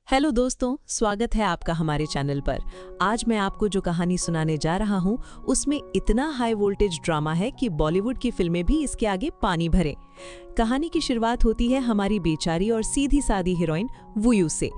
Hello दोस्तों, स्वागत है आपका हमारे चैनल पर। आज मैं आपको जो कहानी सुनाने जा रहा हूँ उसमें इतना हाई वोल्टेज ड्रामा है कि बॉलीवुड की फिल्में भी इसके आगे पानी भरे। कहानी की शुरुआत होती है हमारी बेचारी और सीधी सादी हीरोइन वुयू से।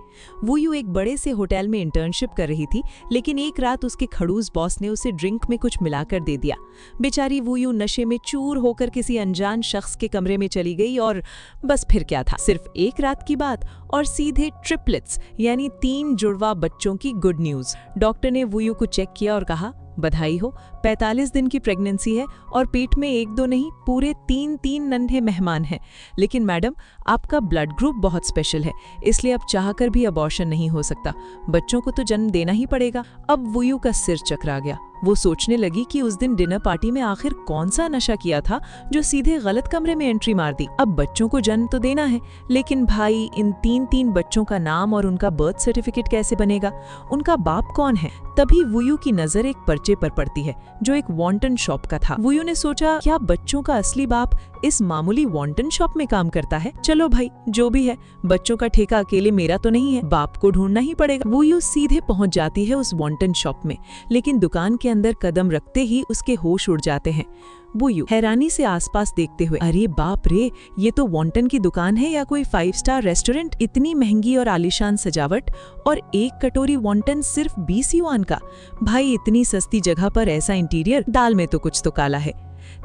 वुयू एक बड़े से होटल में इंटर्नशिप कर रही थी, लेकिन एक रात उसके खड़ूस बॉस ने उसे ड्रिंक में कुछ मिलाकर दे दिया। बेचारी वुयू नशे में चूर होकर किसी अनजान शख्स के कमरे में चली गई और बस फिर क्या था, सिर्फ एक रात की बात और सीधे ट्रिपलेट्स यानी 3 जुड़वा बच्चों की गुड न्यूज। डॉक्टर ने वुयू को चेक किया और कहा, बधाई हो, 45 दिन की प्रेगनेंसी है और पेट में 1-2 नहीं पूरे 3 नन्हे मेहमान हैं। लेकिन मैडम, आपका ब्लड ग्रुप बहुत स्पेशल है, इसलिए अब चाहकर भी अबॉर्शन नहीं हो सकता। बच्चों को तो जन्म देना ही पड़ेगा। अब वुयू का सिर चकरा गया। वो सोचने लगी कि उस दिन डिनर पार्टी में आखिर कौन सा नशा किया था जो सीधे गलत कमरे में एंट्री मार दी। अब बच्चों को जन्म तो देना है, लेकिन भाई इन 3 बच्चों का नाम और उनका बर्थ सर्टिफिकेट कैसे बनेगा? उनका बाप कौन है? तभी वुयू की नजर एक पर्चे पर पड़ती है जो एक वॉन्टन शॉप का था। वुयू ने सोचा, क्या बच्चों का असली बाप इस मामूली वॉन्टन शॉप में काम करता है? चलो भाई, जो भी है, बच्चों का ठेका अकेले मेरा तो नहीं है, बाप को ढूंढना ही पड़ेगा। वुयू सीधे पहुंच जाती है उस वॉन्टन शॉप में, लेकिन दुकान के अंदर कदम रखते ही उसके होश उड़ जाते हैं। वुयू हैरानी से आसपास देखते हुए, अरे बाप रे, ये तो वॉन्टन की दुकान है या कोई 5 स्टार रेस्टोरेंट। इतनी महंगी और आलीशान सजावट और एक कटोरी वॉन्टन सिर्फ 20 युआन का। भाई इतनी सस्ती जगह पर ऐसा इंटीरियर, दाल में तो कुछ तो काला है।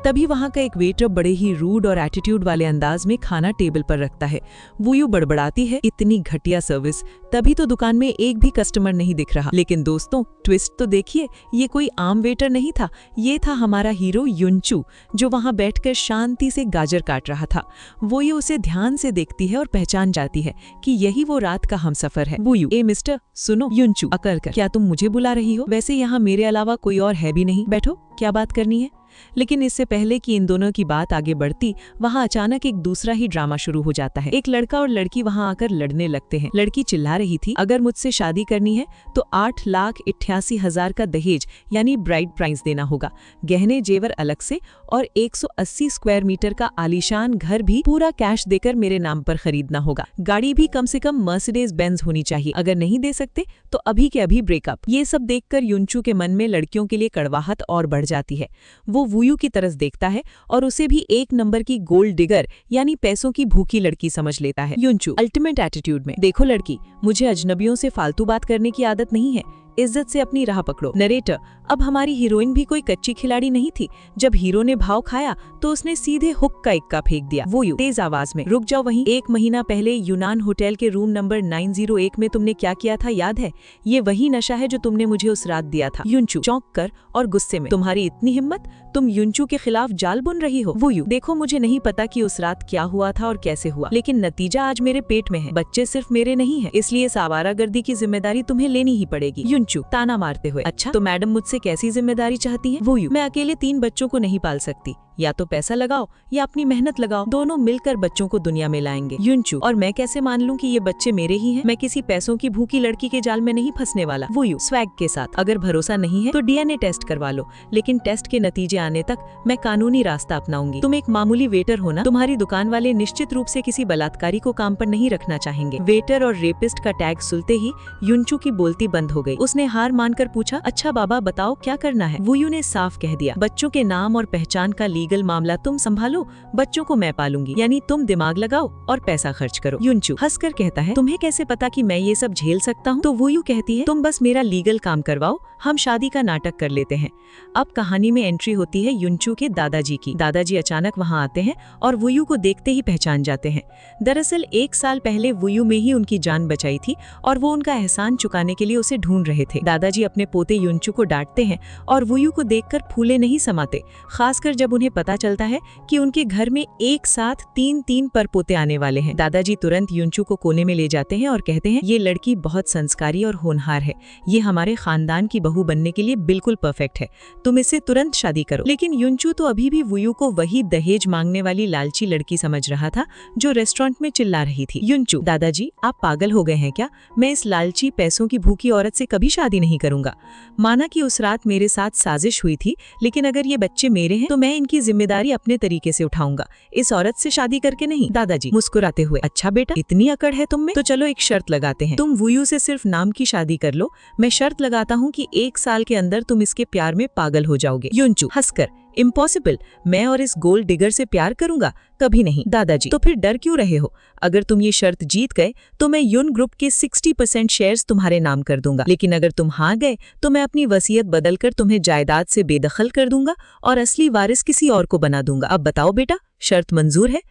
तभी वहां का एक वेटर बड़े ही रूड और एटीट्यूड वाले अंदाज में खाना टेबल पर रखता है। वुयू बड़बड़ाती है, इतनी घटिया सर्विस, तभी तो दुकान में एक भी कस्टमर नहीं दिख रहा। लेकिन दोस्तों, ट्विस्ट तो देखिए, ये कोई आम वेटर नहीं था, ये था हमारा हीरो युनचू, जो वहां बैठकर शांति से गाजर काट रहा था। वुयू उसे ध्यान से देखती है और पहचान जाती है कि यही वो रात का हमसफर है। वुयू, ए मिस्टर, सुनो। युनचू अकड़ कर, क्या तुम मुझे बुला रही हो? वैसे यहाँ मेरे अलावा कोई और है भी नहीं, बैठो, क्या बात करनी है? लेकिन इससे पहले कि इन दोनों की बात आगे बढ़ती, वहां अचानक एक दूसरा ही ड्रामा शुरू हो जाता है। एक लड़का और लड़की वहां आकर लड़ने लगते हैं। लड़की चिल्ला रही थी, अगर मुझसे शादी करनी है तो 8,88,000 का दहेज यानी ब्राइड प्राइस देना होगा, गहने जेवर अलग से और 180 स्क्वायर मीटर का आलीशान घर भी पूरा कैश देकर मेरे नाम पर खरीदना होगा। गाड़ी भी कम से कम मर्सिडीज बेंज होनी चाहिए। अगर नहीं दे सकते तो अभी के अभी ब्रेकअप। ये सब देखकर युनचू के मन में लड़कियों के लिए कड़वाहट और बढ़ जाती है। वो वुयू की तरफ देखता है और उसे भी 1 नंबर की गोल्ड डिगर यानी पैसों की भूखी लड़की समझ लेता है। युनचू अल्टीमेट एटीट्यूड में, देखो लड़की, मुझे अजनबियों से फालतू बात करने की आदत नहीं है, इज्जत से अपनी राह पकड़ो। नरेटर, अब हमारी हीरोइन भी कोई कच्ची खिलाड़ी नहीं थी। जब हीरो ने भाव खाया तो उसने सीधे हुक का इक्का फेंक दिया। वुयू तेज आवाज में, रुक जाओ वहीं, 1 महीना पहले यूनान होटल के रूम नंबर 901 में तुमने क्या किया था याद है? ये वही नशा है जो तुमने मुझे उस रात दिया था। युनचू चौंक कर और गुस्से में, तुम्हारी इतनी हिम्मत, तुम युनचू के खिलाफ जाल बुन रही हो? वुयू, देखो मुझे नहीं पता कि उस रात क्या हुआ था और कैसे हुआ, लेकिन नतीजा आज मेरे पेट में है। बच्चे सिर्फ मेरे नहीं है, इसलिए इस आवारागर्दी की जिम्मेदारी तुम्हें लेनी ही पड़ेगी। युनचू ताना मारते हुए, अच्छा तो मैडम मुझसे कैसी जिम्मेदारी चाहती है? वुयू, मैं अकेले 3 बच्चों को नहीं पाल सकती, या तो पैसा लगाओ या अपनी मेहनत लगाओ, दोनों मिलकर बच्चों को दुनिया में लाएंगे। युनचू, और मैं कैसे मान लूं कि ये बच्चे मेरे ही हैं? मैं किसी पैसों की भूखी लड़की के जाल में नहीं फंसने वाला। वुयू स्वैग के साथ, अगर भरोसा नहीं है तो डीएनए टेस्ट करवा लो, लेकिन टेस्ट के नतीजे आने तक मैं कानूनी रास्ता अपनाऊंगी। तुम एक मामूली वेटर हो ना, तुम्हारी दुकान वाले निश्चित रूप से किसी बलात्कारी को काम पर नहीं रखना चाहेंगे। वेटर और रेपिस्ट का टैग सुनते ही युनचू की बोलती बंद हो गई। उसने हार मानकर पूछा, अच्छा बाबा बताओ क्या करना है? वुयू ने साफ कह दिया, बच्चों के नाम और पहचान का लीगल मामला तुम संभालो, बच्चों को मैं पालूंगी, यानी तुम दिमाग लगाओ और पैसा खर्च करो। युनचू हंसकर कहता है, तुम्हें कैसे पता कि मैं ये सब झेल सकता हूँ? तो वुयू कहती है, तुम बस मेरा लीगल काम करवाओ, हम शादी का नाटक कर लेते हैं। अब कहानी में एंट्री होती है युनचू के दादाजी की। दादाजी अचानक वहां आते हैं और वुयू को देखते ही पहचान जाते हैं। दरअसल 1 साल पहले वुयू में ही उनकी जान बचाई थी और वो उनका एहसान चुकाने के लिए उसे ढूंढ रहे थे। दादाजी अपने पोते युनचू को डांटते हैं और वुयू को देखकर फूले नहीं समाते, खासकर जब उन्हें पता चलता है कि उनके घर में एक साथ 3 परपोते आने वाले हैं। दादाजी तुरंत युनचू को कोने में ले जाते हैं और कहते हैं, ये लड़की बहुत संस्कारी और होनहार है, ये हमारे खानदान की बहू बनने के लिए बिल्कुल परफेक्ट है, तुम इससे तुरंत शादी करो। लेकिन युनचू तो अभी भी वुयू को वही दहेज मांगने वाली लालची लड़की समझ रहा था जो रेस्टोरेंट में चिल्ला रही थी। युनचू, दादाजी आप पागल हो गए हैं क्या? मैं इस लालची पैसों की भूखी औरत से कभी शादी नहीं करूंगा। माना कि उस रात मेरे साथ साजिश हुई थी, लेकिन अगर ये बच्चे मेरे हैं तो मैं इनकी जिम्मेदारी अपने तरीके से उठाऊंगा, इस औरत से शादी करके नहीं। दादाजी मुस्कुराते हुए, अच्छा बेटा, इतनी अकड़ है तुम में, तो चलो एक शर्त लगाते हैं, तुम वुयू से सिर्फ नाम की शादी कर लो। मैं शर्त लगाता हूँ कि 1 साल के अंदर तुम इसके प्यार में पागल हो जाओगे। युनचू हंसकर, इम्पॉसिबल, मैं और इस गोल्ड डिगर से प्यार करूंगा, कभी नहीं। दादाजी, तो फिर डर क्यों रहे हो? अगर तुम ये शर्त जीत गए तो मैं युन ग्रुप के 60% शेयर्स तुम्हारे नाम कर दूंगा, लेकिन अगर तुम हार गए तो मैं अपनी वसीयत बदलकर तुम्हें जायदाद से बेदखल कर दूंगा और असली वारिस किसी और को बना दूंगा। अब बताओ बेटा, शर्त मंजूर है?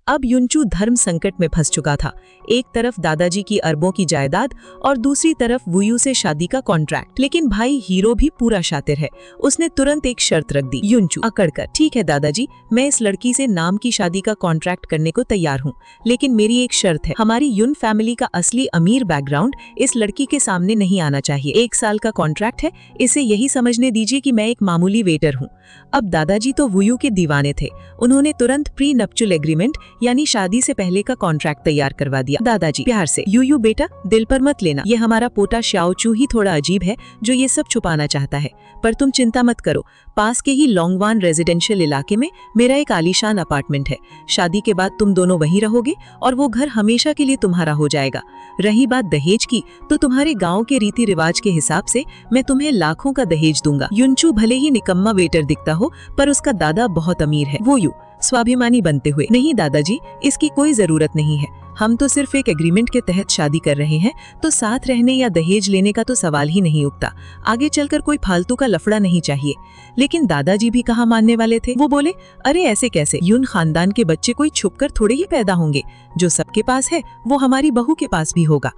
अब युनचू धर्म संकट में फंस चुका था। एक तरफ दादाजी की अरबों की जायदाद और दूसरी तरफ वुयू से शादी का कॉन्ट्रैक्ट। लेकिन भाई हीरो भी पूरा शातिर है, उसने तुरंत एक शर्त रख दी। युनचू अकड़कर, ठीक है दादाजी, मैं इस लड़की से नाम की शादी का कॉन्ट्रैक्ट करने को तैयार हूँ, लेकिन मेरी एक शर्त है, हमारी युन फैमिली का असली अमीर बैकग्राउंड इस लड़की के सामने नहीं आना चाहिए। 1 साल का कॉन्ट्रैक्ट है, इसे यही समझने दीजिए कि मैं एक मामूली वेटर हूँ। अब दादाजी तो वुयू के दीवाने थे, उन्होंने तुरंत प्री नप्चुअल एग्रीमेंट यानी शादी से पहले का कॉन्ट्रैक्ट तैयार करवा दिया। दादाजी प्यार से, यूयू बेटा, दिल पर मत लेना, ये हमारा पोटा श्याओचू ही थोड़ा अजीब है जो ये सब छुपाना चाहता है, पर तुम चिंता मत करो, पास के ही लोंगवान रेजिडेंशियल इलाके में मेरा एक आलीशान अपार्टमेंट है। शादी के बाद तुम दोनों वहीं रहोगे और वो घर हमेशा के लिए तुम्हारा हो जाएगा। रही बात दहेज की, तो तुम्हारे गांव के रीति रिवाज के हिसाब से मैं तुम्हें लाखों का दहेज दूंगा। युनचू भले ही निकम्मा वेटर दिखता हो, पर उसका दादा बहुत अमीर है। वुयू स्वाभिमानी बनते हुए, नहीं दादाजी, इसकी कोई जरूरत नहीं है, हम तो सिर्फ एक एग्रीमेंट के तहत शादी कर रहे हैं, तो साथ रहने या दहेज लेने का तो सवाल ही नहीं उठता, आगे चलकर कोई फालतू का लफड़ा नहीं चाहिए। लेकिन दादाजी भी कहाँ मानने वाले थे, वो बोले, अरे ऐसे कैसे, युन खानदान के बच्चे कोई छुपकर थोड़े ही पैदा होंगे, जो सबके पास है वो हमारी बहू के पास भी होगा।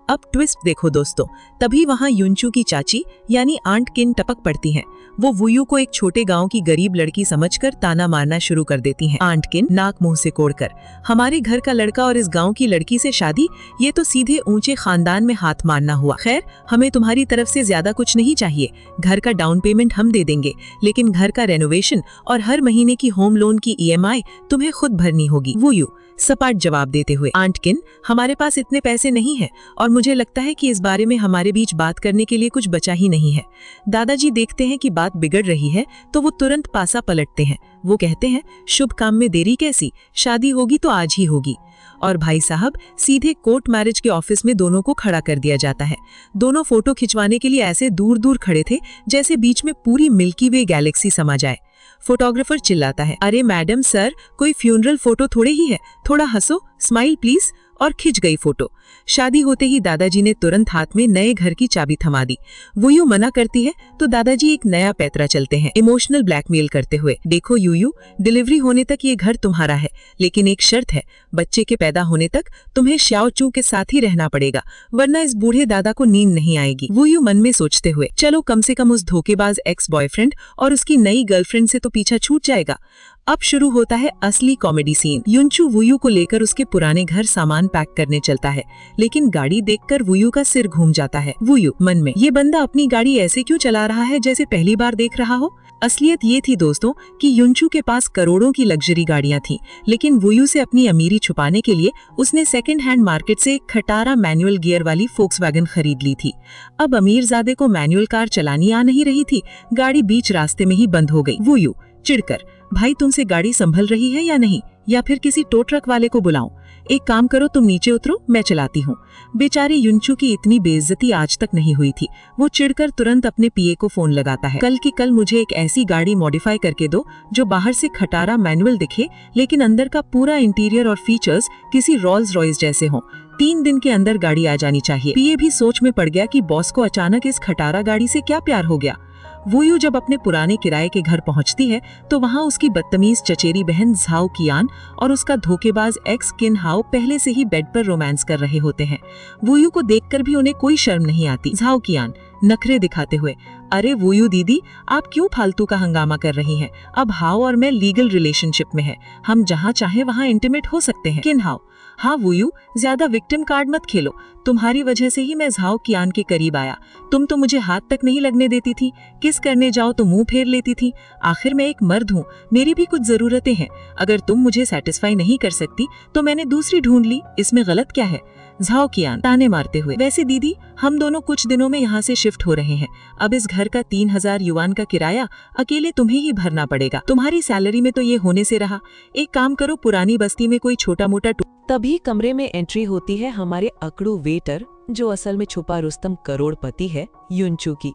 अब ट्विस्ट देखो दोस्तों, तभी वहाँ युनचू की चाची यानी आंट किन टपक पड़ती हैं। वो वुयू को एक छोटे गांव की गरीब लड़की समझकर ताना मारना शुरू कर देती हैं। आंट किन नाक मुंह से कोड़कर, हमारे घर का लड़का और इस गांव की लड़की से शादी, ये तो सीधे ऊंचे खानदान में हाथ मारना हुआ। खैर, हमें तुम्हारी तरफ से ज्यादा कुछ नहीं चाहिए, घर का डाउन पेमेंट हम दे देंगे, लेकिन घर का रेनोवेशन और हर महीने की होम लोन की EMI तुम्हें खुद भरनी होगी। वुयू सपाट जवाब देते हुए, आंट किन, हमारे पास इतने पैसे नहीं हैं और मुझे लगता है कि इस बारे में हमारे बीच बात करने के लिए कुछ बचा ही नहीं है। दादाजी देखते हैं कि बात बिगड़ रही है तो वो तुरंत पासा पलटते हैं। वो कहते हैं, शुभ काम में देरी कैसी, शादी होगी तो आज ही होगी। और भाई साहब, सीधे कोर्ट मैरिज के ऑफिस में दोनों को खड़ा कर दिया जाता है। दोनों फोटो खिंचवाने के लिए ऐसे दूर दूर खड़े थे जैसे बीच में पूरी मिल्की वे गैलेक्सी समा जाए। फोटोग्राफर चिल्लाता है, अरे मैडम सर, कोई फ्यूनरल फोटो थोड़े ही है, थोड़ा हंसो, स्माइल प्लीज, और खिंच गई फोटो। शादी होते ही दादाजी ने तुरंत हाथ में नए घर की चाबी थमा दी। वुयू मना करती है तो दादाजी एक नया पैतरा चलते हैं, इमोशनल ब्लैकमेल करते हुए, देखो यूयू, डिलीवरी होने तक ये घर तुम्हारा है, लेकिन एक शर्त है, बच्चे के पैदा होने तक तुम्हें श्याओचू के साथ ही रहना पड़ेगा, वरना इस बूढ़े दादा को नींद नहीं आएगी। वुयू मन में सोचते हुए, चलो कम से कम उस धोखेबाज एक्स बॉयफ्रेंड और उसकी नई गर्लफ्रेंड से तो पीछा छूट जाएगा। अब शुरू होता है असली कॉमेडी सीन। युनचू वुयू को लेकर उसके पुराने घर सामान पैक करने चलता है, लेकिन गाड़ी देखकर वुयू का सिर घूम जाता है। वुयू मन में, ये बंदा अपनी गाड़ी ऐसे क्यों चला रहा है जैसे पहली बार देख रहा हो। असलियत ये थी दोस्तों कि युनचू के पास करोड़ों की लग्जरी गाड़ियां थीं, लेकिन वुयू से अपनी अमीरी छुपाने के लिए उसने सेकंड हैंड मार्केट से एक खटारा मैनुअल गियर वाली फोक्सवैगन खरीद ली थी। अब अमीरजादे को मैनुअल कार चलानी आ नहीं रही थी, गाड़ी बीच रास्ते में ही बंद हो गई। वुयू चिढ़कर, भाई तुमसे गाड़ी संभल रही है या नहीं, या फिर किसी टो ट्रक वाले को बुलाऊं? एक काम करो, तुम नीचे उतरो, मैं चलाती हूँ। बेचारे युनचू की इतनी बेइज्जती आज तक नहीं हुई थी। वो चिढ़कर तुरंत अपने पीए को फोन लगाता है, कल की कल मुझे एक ऐसी गाड़ी मॉडिफाई करके दो जो बाहर से खटारा मैनुअल दिखे, लेकिन अंदर का पूरा इंटीरियर और फीचर्स किसी रोल्स रॉयस जैसे हों। 3 दिन के अंदर गाड़ी आ जानी चाहिए। पीए भी सोच में पड़ गया कि बॉस को अचानक इस खटारा गाड़ी से क्या प्यार हो गया। वुयू जब अपने पुराने किराए के घर पहुंचती है तो वहां उसकी बदतमीज चचेरी बहन झाओ कियान और उसका धोखेबाज एक्स किन हाओ पहले से ही बेड पर रोमांस कर रहे होते हैं। वुयू को देखकर भी उन्हें कोई शर्म नहीं आती। झाओ कियान नखरे दिखाते हुए, अरे वुयू दीदी, आप क्यों फालतू का हंगामा कर रही हैं? अब हाओ और मैं लीगल रिलेशनशिप में है, हम जहाँ चाहे वहाँ इंटीमेट हो सकते हैं। किन हाओ, हाँ वुयू, ज्यादा विक्टिम कार्ड मत खेलो, तुम्हारी वजह से ही मैं झाओ कियान के करीब आया। तुम तो मुझे हाथ तक नहीं लगने देती थी, किस करने जाओ तो मुंह फेर लेती थी। आखिर मैं एक मर्द हूँ, मेरी भी कुछ जरूरतें हैं। अगर तुम मुझे सेटिस्फाई नहीं कर सकती तो मैंने दूसरी ढूंढ ली, इसमें गलत क्या है? झाओ कियान ताने मारते हुए। वैसे दीदी, हम दोनों कुछ दिनों में यहाँ से शिफ्ट हो रहे हैं। अब इस घर का 3000 युआन का किराया अकेले तुम्हें ही भरना पड़ेगा। तुम्हारी सैलरी में तो ये होने से रहा। एक काम करो, पुरानी बस्ती में कोई छोटा मोटा तभी कमरे में एंट्री होती है हमारे अकड़ू वेटर, जो असल में छुपा रुस्तम करोड़पति है, युनचू की।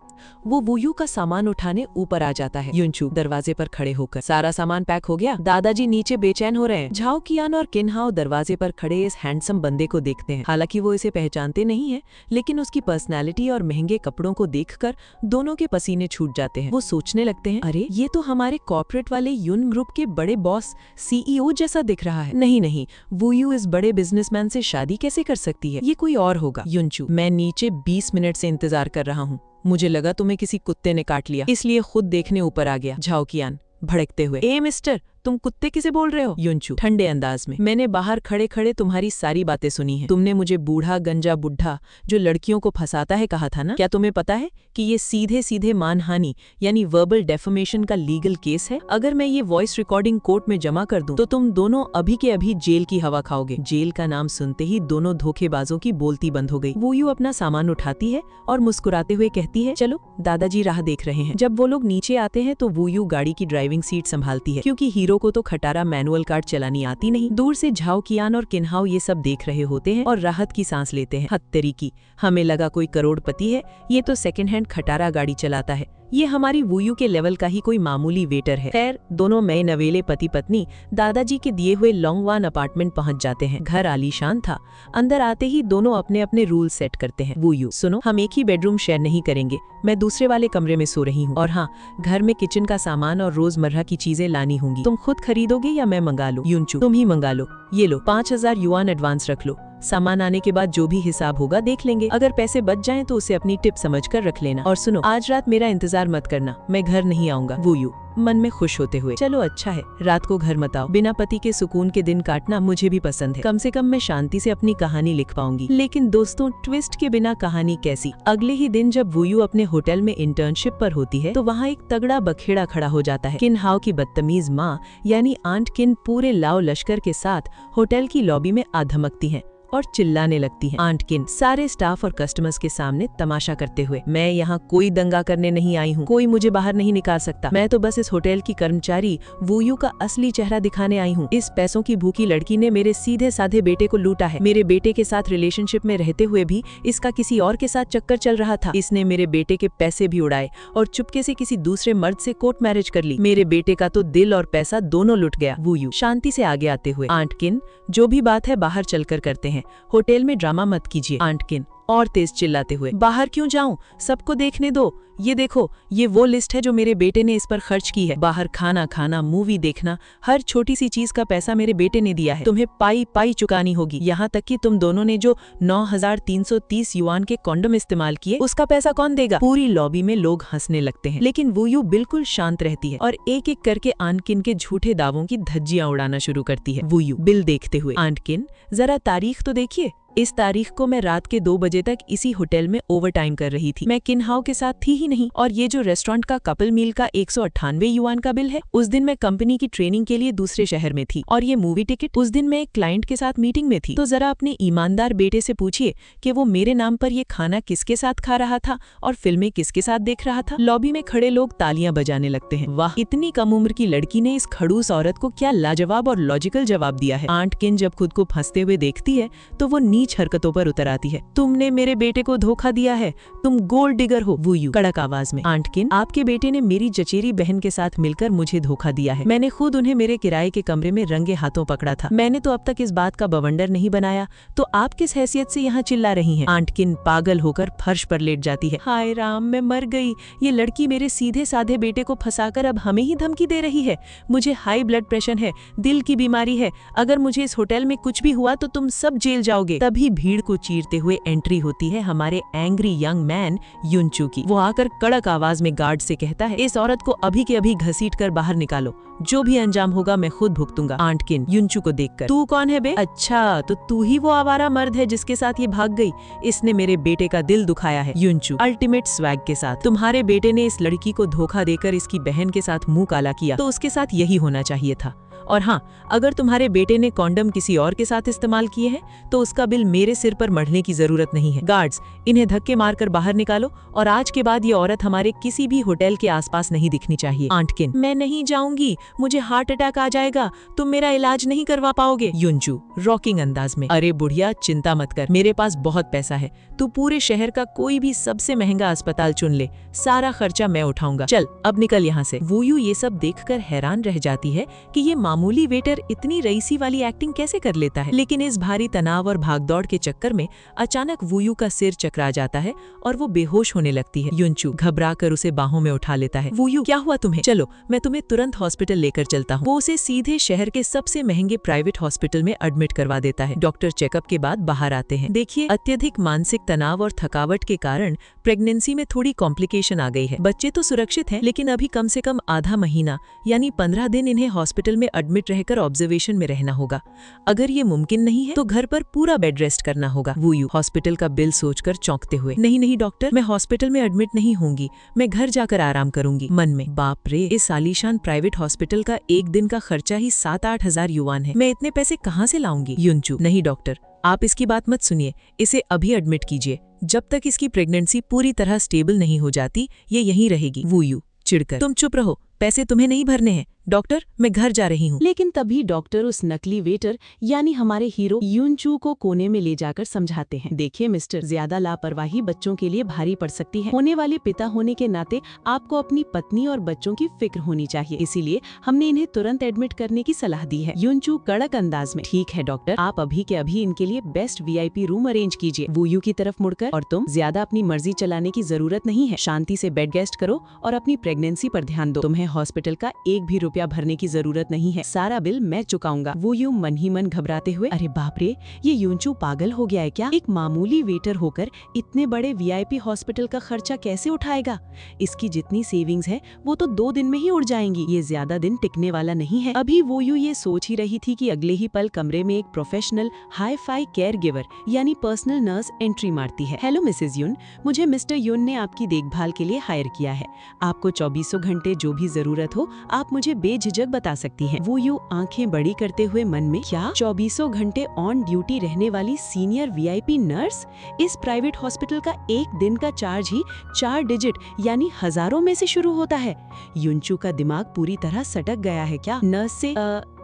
वो वूयू का सामान उठाने ऊपर आ जाता है। युनचू दरवाजे पर खड़े होकर, सारा सामान पैक हो गया? दादाजी नीचे बेचैन हो रहे हैं। झाओ कियान और किनहाओ दरवाजे पर खड़े इस हैंडसम बंदे को देखते हैं। हालांकि वो इसे पहचानते नहीं है, लेकिन उसकी पर्सनैलिटी और महंगे कपड़ों को देखकर दोनों के पसीने छूट जाते हैं। वो सोचने लगते हैं, अरे ये तो हमारे कॉर्पोरेट वाले युन ग्रुप के बड़े बॉस CEO जैसा दिख रहा है। नहीं, वूयू इस बड़े बिजनेसमैन से शादी कैसे कर सकती है? ये कोई और होगा। युनचू, मैं नीचे 20 मिनट से इंतजार कर रहा हूँ। मुझे लगा तुम्हें किसी कुत्ते ने काट लिया, इसलिए खुद देखने ऊपर आ गया। झाओ कियान भड़कते हुए, ए मिस्टर, तुम कुत्ते किसे बोल रहे हो? युनचू ठंडे अंदाज में, मैंने बाहर खड़े खड़े तुम्हारी सारी बातें सुनी हैं। तुमने मुझे बूढ़ा गंजा बुढ़ा जो लड़कियों को फंसाता है कहा था ना? क्या तुम्हें पता है कि ये सीधे सीधे मानहानि यानी वर्बल डेफमेशन का लीगल केस है? अगर मैं ये वॉइस रिकॉर्डिंग कोर्ट में जमा कर दूं तो तुम दोनों अभी के अभी जेल की हवा खाओगे। जेल का नाम सुनते ही दोनों धोखेबाजों की बोलती बंद हो गई। वूयू अपना सामान उठाती है और मुस्कुराते हुए कहती है, चलो दादाजी राह देख रहे हैं। जब वो लोग नीचे आते हैं तो वूयू गाड़ी की ड्राइविंग सीट संभालती है, क्योंकि हीरो को तो खटारा मैनुअल कार चलानी आती नहीं। दूर से झाओ कियान और किनहाओ ये सब देख रहे होते हैं और राहत की सांस लेते हैं। हत्तेरी की, हमें लगा कोई करोड़पति है, ये तो सेकंड हैंड खटारा गाड़ी चलाता है। ये हमारी वूयू के लेवल का ही कोई मामूली वेटर है। खैर, दोनों नए नवेले पति पत्नी दादाजी के दिए हुए लोंगवान अपार्टमेंट पहुंच जाते हैं। घर आलीशान था। अंदर आते ही दोनों अपने अपने रूल सेट करते हैं। वूयू, सुनो, हम एक ही बेडरूम शेयर नहीं करेंगे। मैं दूसरे वाले कमरे में सो रही हूँ। और हाँ, घर में किचन का सामान और रोजमर्रा की चीजें लानी होंगी। तुम खुद खरीदोगे या मैं मंगा लूं? युनचू, तुम ही मंगा लो। ये लो 5000 युआन एडवांस रख लो। सामान आने के बाद जो भी हिसाब होगा देख लेंगे। अगर पैसे बच जाएं तो उसे अपनी टिप समझकर रख लेना। और सुनो, आज रात मेरा इंतजार मत करना, मैं घर नहीं आऊंगा। वूयू मन में खुश होते हुए, चलो अच्छा है, रात को घर मत आओ। बिना पति के सुकून के दिन काटना मुझे भी पसंद है। कम से कम मैं शांति से अपनी कहानी लिख पाऊंगी। लेकिन दोस्तों, ट्विस्ट के बिना कहानी कैसी? अगले ही दिन जब वूयू अपने होटल में इंटर्नशिप पर होती है तो वहाँ एक तगड़ा बखेड़ा खड़ा हो जाता है। किनहाओ की बदतमीज माँ यानी आंट किन पूरे लाओ लश्कर के साथ होटल की लॉबी में आ धमकती है और चिल्लाने लगती हैं। आंट किन सारे स्टाफ और कस्टमर्स के सामने तमाशा करते हुए, मैं यहाँ कोई दंगा करने नहीं आई हूँ, कोई मुझे बाहर नहीं निकाल सकता। मैं तो बस इस होटल की कर्मचारी वूयू का असली चेहरा दिखाने आई हूँ। इस पैसों की भूखी लड़की ने मेरे सीधे साधे बेटे को लूटा है। मेरे बेटे के साथ रिलेशनशिप में रहते हुए भी इसका किसी और के साथ चक्कर चल रहा था। इसने मेरे बेटे के पैसे भी उड़ाए और चुपके से किसी दूसरे मर्द से कोर्ट मैरिज कर ली। मेरे बेटे का तो दिल और पैसा दोनों लुट गया। वूयू शांति से आगे आते हुए, आंट किन, जो भी बात है बाहर चलकर करते हैं, होटल में ड्रामा मत कीजिए। आंट किन और तेज चिल्लाते हुए, बाहर क्यों जाऊं, सबको देखने दो। ये देखो, ये वो लिस्ट है जो मेरे बेटे ने इस पर खर्च की है। बाहर खाना खाना, मूवी देखना, हर छोटी सी चीज का पैसा मेरे बेटे ने दिया है। तुम्हें पाई पाई चुकानी होगी। यहाँ तक कि तुम दोनों ने जो 9330 युआन के कॉन्डम इस्तेमाल किए, उसका पैसा कौन देगा? पूरी लॉबी में लोग हंसने लगते हैं, लेकिन वूयू बिल्कुल शांत रहती है और एक एक करके आंट किन के झूठे दावों की धज्जियां उड़ाना शुरू करती है। वूयू बिल देखते हुए, आंट किन, जरा तारीख तो देखिए। इस तारीख को मैं रात के 2 बजे तक इसी होटल में ओवरटाइम कर रही थी। मैं किनहाओ के साथ थी ही नहीं। और ये जो रेस्टोरेंट का कपल मील का 198 युआन का बिल है, उस दिन मैं कंपनी की ट्रेनिंग के लिए दूसरे शहर में थी। और ये मूवी टिकट, उस दिन मैं एक क्लाइंट के साथ मीटिंग में थी। तो जरा अपने ईमानदार बेटे से पूछिए कि वो मेरे नाम पर ये खाना किसके साथ खा रहा था और फिल्में किसके साथ देख रहा था। लॉबी में खड़े लोग तालियां बजाने लगते हैं। वाह, इतनी कम उम्र की लड़की ने इस खड़ूस औरत को क्या लाजवाब और लॉजिकल जवाब दिया है। आंट किन जब खुद को फंसते हुए देखती है तो वो नीच हरकतों पर उतर आती है। तुमने मेरे बेटे को धोखा दिया है, तुम गोल्ड डिगर हो। वूयू कड़क आवाज में, आंट किन, आपके बेटे ने मेरी चचेरी बहन के साथ मिलकर मुझे धोखा दिया है। मैंने खुद उन्हें मेरे किराए के कमरे में रंगे हाथों पकड़ा था। मैंने तो अब तक इस बात का बवंडर नहीं बनाया, तो आप किस हैसियत से यहाँ चिल्ला रही हैं? आंट किन पागल होकर फर्श पर लेट जाती है। हाय राम, मैं मर गई। ये लड़की मेरे सीधे साधे बेटे को फंसाकर अब हमें ही धमकी दे रही है। मुझे हाई ब्लड प्रेशर है, दिल की बीमारी है। अगर मुझे इस होटल में कुछ भी हुआ तो तुम सब जेल जाओगे। तभी भीड़ को चीरते हुए एंट्री होती है हमारे एंग्री यंग मैन युनचू की। वो आकर कड़क आवाज में गार्ड से कहता है, इस औरत को अभी के अभी घसीट कर बाहर निकालो, जो भी अंजाम होगा मैं खुद भुगतूंगा। आंट किन युनचू को देखकर, तू कौन है बे? अच्छा, तो तू ही वो आवारा मर्द है जिसके साथ ये भाग गई। इसने मेरे बेटे का दिल दुखाया है। युनचू अल्टीमेट स्वैग के साथ, तुम्हारे बेटे ने इस लड़की को धोखा देकर इसकी बहन के साथ मुंह काला किया, तो उसके साथ यही होना चाहिए था। और हाँ, अगर तुम्हारे बेटे ने कॉन्डम किसी और के साथ इस्तेमाल किए हैं तो उसका बिल मेरे सिर पर मढ़ने की जरूरत नहीं है। गार्ड्स, इन्हें धक्के मारकर बाहर निकालो और आज के बाद ये औरत हमारे किसी भी होटल के आसपास नहीं दिखनी चाहिए। आंट किन, मैं नहीं जाऊंगी, मुझे हार्ट अटैक आ जाएगा, तुम मेरा इलाज नहीं करवा पाओगे। युनचू रॉकिंग अंदाज में, अरे बुढ़िया चिंता मत कर, मेरे पास बहुत पैसा है, तू पूरे शहर का कोई भी सबसे महंगा अस्पताल चुन ले, सारा खर्चा मैं उठाऊंगा, चल अब निकल यहाँ से। वूयू ये सब देखकर हैरान रह जाती है कि ये मामूली वेटर इतनी रईसी वाली एक्टिंग कैसे कर लेता है। लेकिन इस भारी तनाव और भागदौड़ के चक्कर में अचानक वूयू का सिर चकरा जाता है और वो बेहोश होने लगती है। युनचू घबरा कर उसे बाहों में उठा लेता है। वूयू, क्या हुआ तुम्हें? चलो मैं तुम्हें तुरंत हॉस्पिटल लेकर चलता हूँ। वो उसे सीधे शहर के सबसे महंगे प्राइवेट हॉस्पिटल में एडमिट करवा देता है। डॉक्टर चेकअप के बाद बाहर आते हैं। देखिए, अत्यधिक मानसिक तनाव और थकावट के कारण प्रेगनेंसी में थोड़ी कॉम्प्लिकेशन आ गई है। बच्चे तो सुरक्षित हैं, लेकिन अभी कम से कम आधा महीना यानी 15 दिन इन्हें हॉस्पिटल में एडमिट रहकर ऑब्जर्वेशन में रहना होगा। अगर ये मुमकिन नहीं है तो घर पर पूरा बेड रेस्ट करना होगा। वूयू हॉस्पिटल का बिल सोचकर चौंकते हुए, नहीं नहीं डॉक्टर, मैं हॉस्पिटल में एडमिट नहीं होंगी, मैं घर जाकर आराम करूंगी। मन में, बाप रे, इस आलीशान प्राइवेट हॉस्पिटल का एक दिन का खर्चा ही 7-8 हजार युआन है, मैं इतने पैसे कहाँ से लाऊंगी? युनचू, नहीं डॉक्टर, आप इसकी बात मत सुनिए, इसे अभी एडमिट कीजिए, जब तक इसकी प्रेगनेंसी पूरी तरह स्टेबल नहीं हो जाती ये यहीं रहेगी। वूयू चिढ़कर, तुम चुप रहो, पैसे तुम्हें नहीं भरने हैं, डॉक्टर मैं घर जा रही हूँ। लेकिन तभी डॉक्टर उस नकली वेटर यानी हमारे हीरो युनचू को कोने में ले जाकर समझाते हैं, देखिए मिस्टर, ज्यादा लापरवाही बच्चों के लिए भारी पड़ सकती है। होने वाले पिता होने के नाते आपको अपनी पत्नी और बच्चों की फिक्र होनी चाहिए, इसीलिए हमने इन्हें तुरंत एडमिट करने की सलाह दी है। युनचू कड़क अंदाज में, ठीक है डॉक्टर, आप अभी के अभी इनके लिए बेस्ट VIP रूम अरेंज कीजिए। वूयू की तरफ मुड़कर, और तुम ज्यादा अपनी मर्जी चलाने की जरूरत नहीं है, शांति से बेड रेस्ट करो और अपनी प्रेगनेंसी पर ध्यान दो, तुम्हें हॉस्पिटल का एक भी रुपया भरने की जरूरत नहीं है, सारा बिल मैं चुकाऊंगा। वो यूं मन ही मन घबराते हुए, अरे बाप रे, ये युनचू पागल हो गया है क्या? एक मामूली वेटर होकर इतने बड़े VIP हॉस्पिटल का खर्चा कैसे उठाएगा? इसकी जितनी सेविंग्स है वो तो 2 दिन में ही उड़ जाएंगी, ये ज्यादा दिन टिकने वाला नहीं है। अभी वो यूं ये सोच ही रही थी कि अगले ही पल कमरे में एक professional hi fi care giver यानी पर्सनल नर्स एंट्री मारती है। हेलो मिसेज युन, मुझे मिस्टर युन ने आपकी देखभाल के लिए हायर किया है, आपको 24 घंटे जो भी जरूरत हो आप मुझे बेझिझक बता सकती हैं। वो यूं आंखें बड़ी करते हुए मन में, क्या 24 घंटे ऑन ड्यूटी रहने वाली सीनियर VIP नर्स? इस प्राइवेट हॉस्पिटल का एक दिन का चार्ज ही 4 डिजिट यानी हजारों में से शुरू होता है। युनचू का दिमाग पूरी तरह सटक गया है क्या? नर्स से,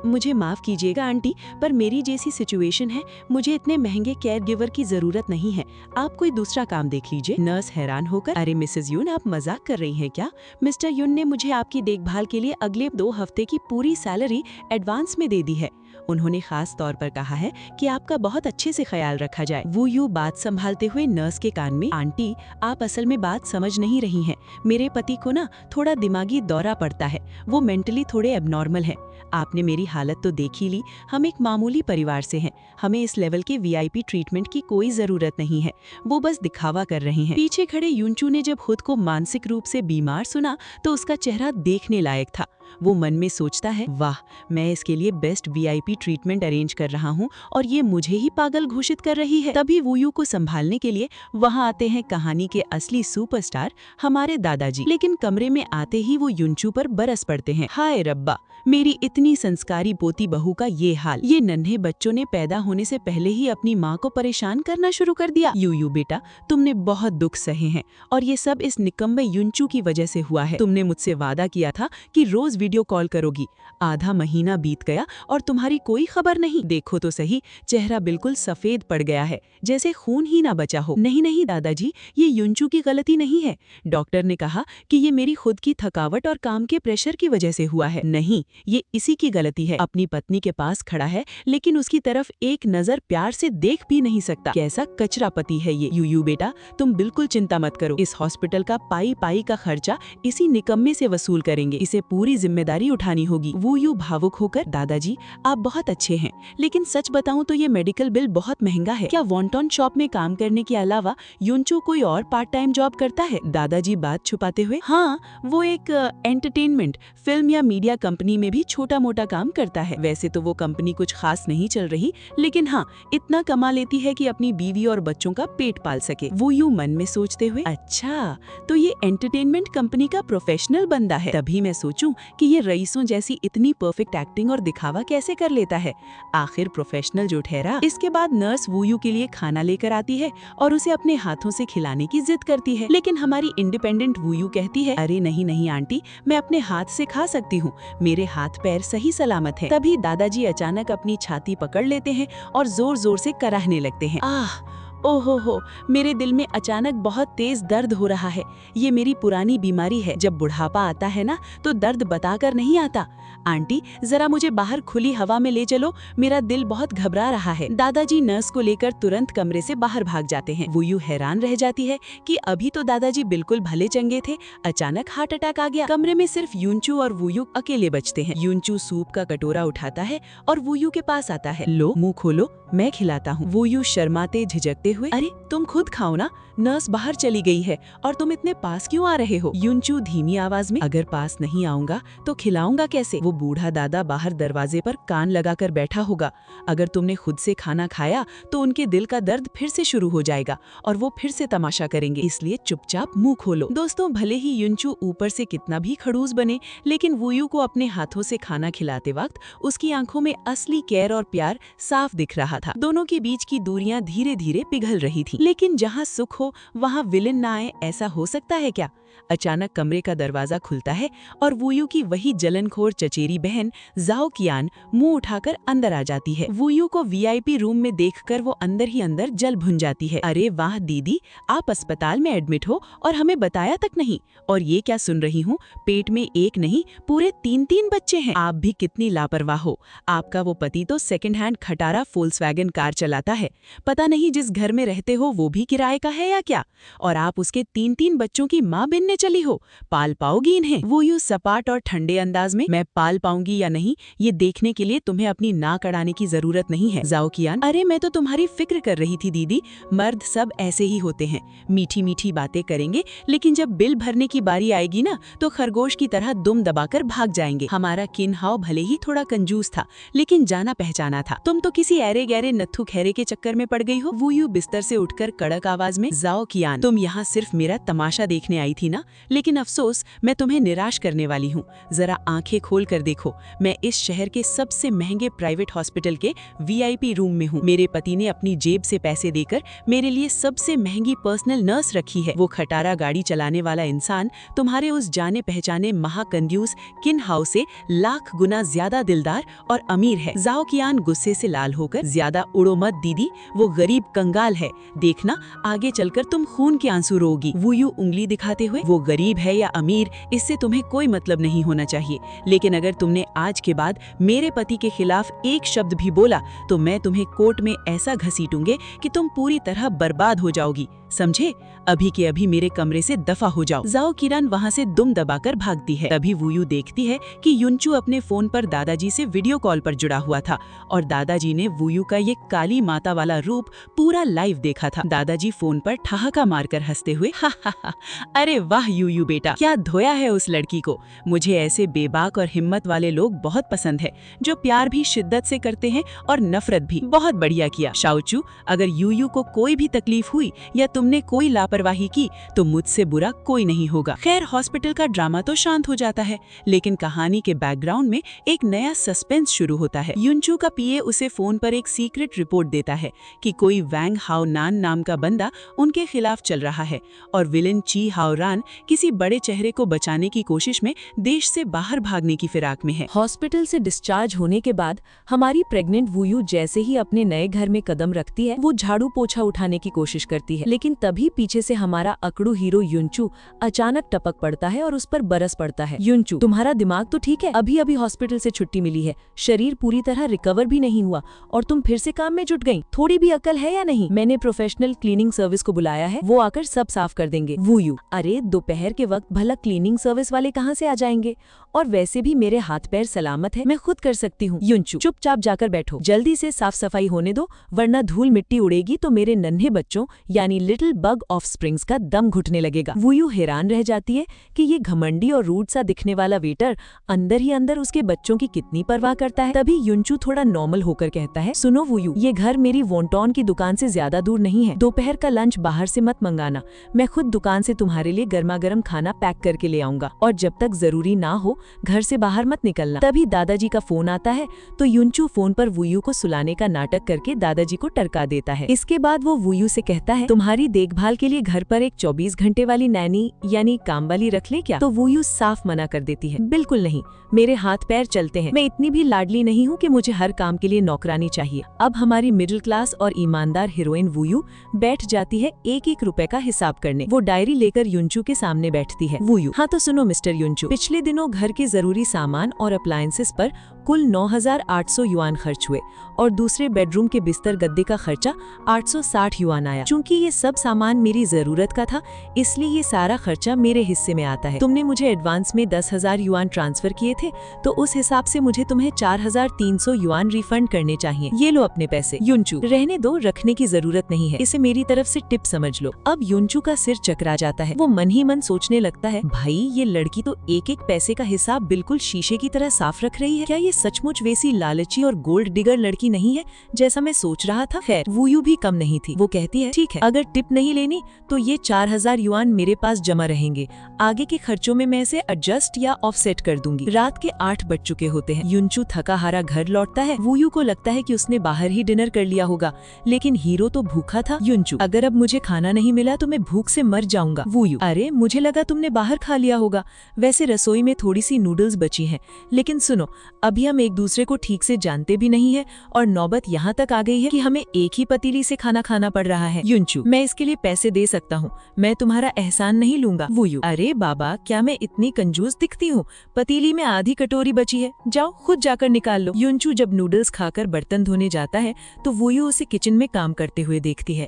मुझे माफ कीजिएगा आंटी, पर मेरी जैसी सिचुएशन है, मुझे इतने महंगे केयर गिवर की जरूरत नहीं है, आप कोई दूसरा काम देख लीजिए। नर्स हैरान होकर, अरे मिसेज युन, आप मजाक कर रही हैं क्या? मिस्टर युन ने मुझे आपकी देखभाल के लिए अगले 2 हफ्ते की पूरी सैलरी एडवांस में दे दी है, उन्होंने खास तौर पर कहा है कि आपका बहुत अच्छे से ख्याल रखा जाए। वो यूं बात संभालते हुए नर्स के कान में, आंटी आप असल में बात समझ नहीं रही हैं, मेरे पति को ना थोड़ा दिमागी दौरा पड़ता है, वो मेंटली थोड़े एबनॉर्मल है, आपने मेरी हालत तो देख ही ली, हम एक मामूली परिवार से हैं, हमें इस लेवल के VIP ट्रीटमेंट की कोई जरूरत नहीं है, वो बस दिखावा कर रहे हैं। पीछे खड़े युनचू ने जब खुद को मानसिक रूप से बीमार सुना तो उसका चेहरा देखने लायक था। वो मन में सोचता है, वाह, मैं इसके लिए बेस्ट VIP ट्रीटमेंट अरेंज कर रहा हूँ और ये मुझे ही पागल घोषित कर रही है। तभी वूयू को संभालने के लिए वहाँ आते हैं कहानी के असली सुपरस्टार हमारे दादाजी। लेकिन कमरे में आते ही वो युनचू पर बरस पड़ते हैं, हाय रब्बा, मेरी इतनी संस्कारी पोती बहू का ये हाल, ये नन्हे बच्चों ने पैदा होने से पहले ही अपनी माँ को परेशान करना शुरू कर दिया। यूयू बेटा, तुमने बहुत दुख सहे हैं और ये सब इस निकम्मे युनचू की वजह से हुआ है। तुमने मुझसे वादा किया था कि रोज वीडियो कॉल करोगी, आधा महीना बीत गया और तुम्हारी कोई खबर नहीं। देखो तो सही, चेहरा बिल्कुल सफेद पड़ गया है, जैसे खून ही ना बचा हो। नहीं नहीं दादाजी, ये युनचू की गलती नहीं है, डॉक्टर ने कहा कि ये मेरी खुद की थकावट और काम के प्रेशर की वजह से हुआ है। नहीं, ये इसी की गलती है, अपनी पत्नी के पास खड़ा है लेकिन उसकी तरफ एक नजर प्यार से देख भी नहीं सकता, कैसा कचरा पति है ये। यूयू बेटा, तुम बिल्कुल चिंता मत करो, इस हॉस्पिटल का पाई पाई का खर्चा इसी निकम्मे से वसूल करेंगे, इसे पूरी जिम्मेदारी उठानी होगी। वो यूं भावुक होकर, दादाजी आप बहुत अच्छे हैं, लेकिन सच बताऊं तो ये मेडिकल बिल बहुत महंगा है, क्या वॉन्टॉन शॉप में काम करने के अलावा युनचू कोई और पार्ट टाइम जॉब करता है? दादाजी बात छुपाते हुए, हाँ, वो एक एंटरटेनमेंट फिल्म या मीडिया कंपनी में भी छोटा मोटा काम करता है। वैसे तो वो कंपनी कुछ खास नहीं चल रही, लेकिन हाँ, इतना कमा लेती है कि अपनी बीवी और बच्चों का पेट पाल सके। वो यूं मन में सोचते हुए, अच्छा, तो ये एंटरटेनमेंट कंपनी का प्रोफेशनल बंदा है। तभी मैं सोचूं कि ये रईसों जैसी इतनी परफेक्ट एक्टिंग और दिखावा कैसे कर लेता है। आखिर प्रोफेशनल जो ठहरा। इसके बाद नर्स वूयू के लिए खाना लेकर आती है और उसे अपने हाथों से खिलाने की जिद करती है, लेकिन हमारी इंडिपेंडेंट वूयू कहती है, अरे नहीं नहीं आंटी, मैं अपने हाथ से खा सकती हूँ, मेरे हाथ पैर सही सलामत है। तभी दादाजी अचानक अपनी छाती पकड़ लेते हैं और जोर जोर से कराहने लगते हैं। आह, ओहो हो, मेरे दिल में अचानक बहुत तेज दर्द हो रहा है। ये मेरी पुरानी बीमारी है। जब बुढ़ापा आता है ना तो दर्द बताकर नहीं आता। आंटी, जरा मुझे बाहर खुली हवा में ले चलो, मेरा दिल बहुत घबरा रहा है। दादाजी नर्स को लेकर तुरंत कमरे से बाहर भाग जाते हैं। वूयू हैरान रह जाती है कि अभी तो दादाजी बिल्कुल भले चंगे थे, अचानक हार्ट अटैक आ गया। कमरे में सिर्फ यूनचू और वूयू अकेले बचते हैं। यूनचू सूप का कटोरा उठाता है और वूयू के पास आता है। लो, मुंह खोलो, मैं खिलाता हूँ। वूयू शर्माते झिझकते हुए, अरे तुम खुद खाओ ना, नर्स बाहर चली गई है और तुम इतने पास क्यों आ रहे हो? यूनचू धीमी आवाज में, अगर पास नहीं आऊंगा तो खिलाऊंगा कैसे? वो बूढ़ा दादा बाहर दरवाजे पर कान लगाकर बैठा होगा। अगर तुमने खुद से खाना खाया तो उनके दिल का दर्द फिर से शुरू हो जाएगा और वो फिर से तमाशा करेंगे, इसलिए चुपचाप मुंह खोलो। दोस्तों, भले ही यूनचू ऊपर से कितना भी खड़ूस बने, लेकिन वूयू को अपने हाथों से खाना खिलाते वक्त उसकी आंखों में असली केयर और प्यार साफ दिख रहा था। दोनों के बीच की दूरियां धीरे धीरे पिघल रही थी। लेकिन जहां सुख हो वहां विलेन ना आए, ऐसा हो सकता है क्या? अचानक कमरे का दरवाजा खुलता है और वूयू की वही जलनखोर चचेरी बहन जाओ कियान मुंह उठाकर अंदर आ जाती है। वूयू को वीआईपी रूम में देखकर वो अंदर ही अंदर जल भुन जाती है। अरे वाह दीदी, आप अस्पताल में एडमिट हो और हमें बताया तक नहीं। और ये क्या सुन रही हूँ, पेट में एक नहीं पूरे 3 बच्चे हैं। आप भी कितनी लापरवाह हो। आपका वो पति तो सेकंड हैंड खटारा फोल्क्सवैगन कार चलाता है। पता नहीं जिस घर में रहते हो वो भी किराए का है या क्या? और आप उसके 3 बच्चों की माँ बनने चली हो। पाल पाओगी इन्हें? वो यूं सपाट और ठंडे अंदाज में, मैं पाल पाऊंगी या नहीं ये देखने के लिए तुम्हें अपनी नाक अड़ाने की जरूरत नहीं है। जाओ कियान, अरे मैं तो तुम्हारी फिक्र कर रही थी दीदी। मर्द सब ऐसे ही होते हैं, मीठी मीठी बातें करेंगे, लेकिन जब बिल भरने की बारी आएगी ना तो खरगोश की तरह दुम दबाकर भाग जाएंगे। हमारा किन्हाव भले ही थोड़ा कंजूस था, लेकिन जाना पहचाना था। तुम तो किसी ऐरे गहरे नत्थु खैरे के चक्कर में पड़ गई हो। वूयू बिस्तर से उठकर कड़क आवाज में, जाओ कियान, तुम यहाँ सिर्फ मेरा तमाशा देखने आई थी ना, लेकिन अफसोस मैं तुम्हें निराश करने वाली हूँ। जरा आंखें खोल कर देखो, मैं इस शहर के सबसे महंगे प्राइवेट हॉस्पिटल के वीआईपी रूम में हूँ। मेरे पति ने अपनी जेब से पैसे देकर मेरे लिए सबसे महंगी पर्सनल नर्स रखी है। वो खटारा गाड़ी चलाने वाला इंसान तुम्हारे उस जाने पहचाने महाकंजूस किन्हाव से लाख गुना ज्यादा दिलदार और अमीर है। जाओ कियान गुस्से से लाल होकर, ज्यादा उड़ो मत दीदी, वो गरीब कंगाल है, देखना आगे चलकर तुम खून के आंसू रोगी। वूयू उंगली दिखाते हुए, वो गरीब है या अमीर इससे तुम्हें कोई मतलब नहीं होना चाहिए, लेकिन अगर तुमने आज के बाद मेरे पति के खिलाफ एक शब्द भी बोला तो मैं तुम्हें कोर्ट में ऐसा घसीटूंगे कि तुम पूरी तरह बर्बाद हो जाओगी, समझे? अभी के अभी मेरे कमरे से दफा हो जाओ। जाओ किरण वहाँ से दुम दबाकर भागती है। तभी वूयू देखती है कि यूनचू अपने फोन पर दादाजी से वीडियो कॉल पर जुड़ा हुआ था और दादाजी ने वूयू का ये काली माता वाला रूप पूरा लाइव देखा था। दादाजी फोन पर ठहाका मारकर हंसते हुए, हा हा हा, अरे वाह यूयू बेटा, क्या धोया है उस लड़की को। मुझे ऐसे बेबाक और हिम्मत वाले लोग बहुत पसंद है, जो प्यार भी शिद्दत से करते हैं और नफरत भी। बहुत बढ़िया किया शाओचू, अगर यूयू को कोई भी तकलीफ हुई या तुमने कोई लापरवाही की तो मुझसे बुरा कोई नहीं होगा। खैर, हॉस्पिटल का ड्रामा तो शांत हो जाता है, लेकिन कहानी के बैकग्राउंड में एक नया सस्पेंस शुरू होता है। यूनचू का पीए उसे फोन पर एक सीक्रेट रिपोर्ट देता है कि कोई वैंग हाओ नान नाम का बंदा उनके खिलाफ चल रहा है और विलेन ची हाओ रान किसी बड़े चेहरे को बचाने की कोशिश में देश से बाहर भागने की फिराक में है। हॉस्पिटल से डिस्चार्ज होने के बाद हमारी प्रेग्नेंट वूयू जैसे ही अपने नए घर में कदम रखती है, वो झाड़ू पोछा उठाने की कोशिश करती है, लेकिन तभी पीछे से हमारा अकड़ू हीरो यूनचू अचानक टपक पड़ता है और उस पर बरस पड़ता है। यूनचू, तुम्हारा दिमाग तो ठीक है, अभी अभी हॉस्पिटल से छुट्टी मिली है, शरीर पूरी तरह रिकवर भी नहीं हुआ और तुम फिर से काम में जुट गई। थोड़ी भी अकल है या नहीं? मैंने प्रोफेशनल क्लीनिंग सर्विस को बुलाया है, वो आकर सब साफ कर देंगे। वूयू, अरे दोपहर के वक्त भला क्लीनिंग सर्विस वाले कहाँ से आ जाएंगे? और वैसे भी मेरे हाथ पैर सलामत है, मैं खुद कर सकती हूँ। यूनचू, चुपचाप जाकर बैठो, जल्दी से साफ सफाई होने दो, वरना धूल मिट्टी उड़ेगी तो मेरे नन्हे बच्चों यानी little little bug of springs का दम घुटने लगेगा। वूयू हैरान रह जाती है कि ये घमंडी और रूड सा दिखने वाला वेटर अंदर ही अंदर उसके बच्चों की कितनी परवाह करता है। तभी युनचू थोड़ा नॉर्मल होकर कहता है, सुनो वूयू, ये घर मेरी वोंटॉन की दुकान से ज्यादा दूर नहीं है। दोपहर का लंच बाहर से मत मंगाना, मैं खुद दुकान से तुम्हारे लिए गर्मा गर्म खाना पैक करके ले आऊंगा, और जब तक जरूरी ना हो घर से बाहर मत निकलना। तभी दादाजी का फोन आता है तो युनचू फोन पर वूयू को सुलाने का नाटक करके दादाजी को टरका देता है। इसके बाद वो वूयू से कहता है, तुम्हारी देखभाल के लिए घर पर एक 24 घंटे वाली नैनी यानी काम वाली रख ले क्या? तो वूयू साफ मना कर देती है, बिल्कुल नहीं, मेरे हाथ पैर चलते हैं, मैं इतनी भी लाडली नहीं हूँ कि मुझे हर काम के लिए नौकरानी चाहिए। अब हमारी मिडिल क्लास और ईमानदार हीरोइन वूयू बैठ जाती है एक एक रुपए का हिसाब करने। वो डायरी लेकर युनचू के सामने बैठती है। वूयू, हाँ तो सुनो मिस्टर युनचू, पिछले दिनों घर के जरूरी सामान और अप्लायंसेस पर कुल 9,800 युआन खर्च हुए और दूसरे बेडरूम के बिस्तर गद्दे का खर्चा 860 युआन आया। चूंकि ये सब सामान मेरी जरूरत का था इसलिए ये सारा खर्चा मेरे हिस्से में आता है। तुमने मुझे एडवांस में 10,000 युआन ट्रांसफर किए थे तो उस हिसाब से मुझे तुम्हें 4,300 युआन रिफंड करने चाहिए। ये लो अपने पैसे। युनचू, रहने दो, रखने की जरूरत नहीं है, इसे मेरी तरफ से टिप समझ लो। अब युनचू का सिर चकरा जाता है। वो मन ही मन सोचने लगता है, भाई ये लड़की तो एक एक पैसे का हिसाब बिल्कुल शीशे की तरह साफ रख रही है। क्या ये सचमुच वैसी लालची और गोल्ड डिगर लड़की नहीं है जैसा मैं सोच रहा था? खैर वूयू भी कम नहीं थी। वो कहती है, ठीक है, अगर टिप नहीं लेनी तो ये 4,000 युआन मेरे पास जमा रहेंगे, आगे के खर्चों में मैं इसे एडजस्ट या ऑफसेट कर दूंगी। रात के 8 बज चुके होते हैं। युनचू थका हारा घर लौटता है। वूयू को लगता है कि उसने बाहर ही डिनर कर लिया होगा, लेकिन हीरो तो भूखा था। युनचू, अगर अब मुझे खाना नहीं मिला तो मैं भूख से मर जाऊंगा। वूयू, अरे मुझे लगा तुमने बाहर खा लिया होगा, वैसे रसोई में थोड़ी सी नूडल्स बची हैं, लेकिन सुनो अभी हम एक दूसरे को ठीक से जानते भी नहीं है और नौबत यहाँ तक आ गई है कि हमें एक ही पतीली से खाना खाना पड़ रहा है। युनचू, मैं इसके लिए पैसे दे सकता हूँ, मैं तुम्हारा एहसान नहीं लूंगा। वूयू, अरे बाबा क्या मैं इतनी कंजूस दिखती हूँ? पतीली में आधी कटोरी बची है, जाओ खुद जाकर निकाल लो। युनचू जब नूडल्स खाकर बर्तन धोने जाता है तो वूयू उसे किचन में काम करते हुए देखती है।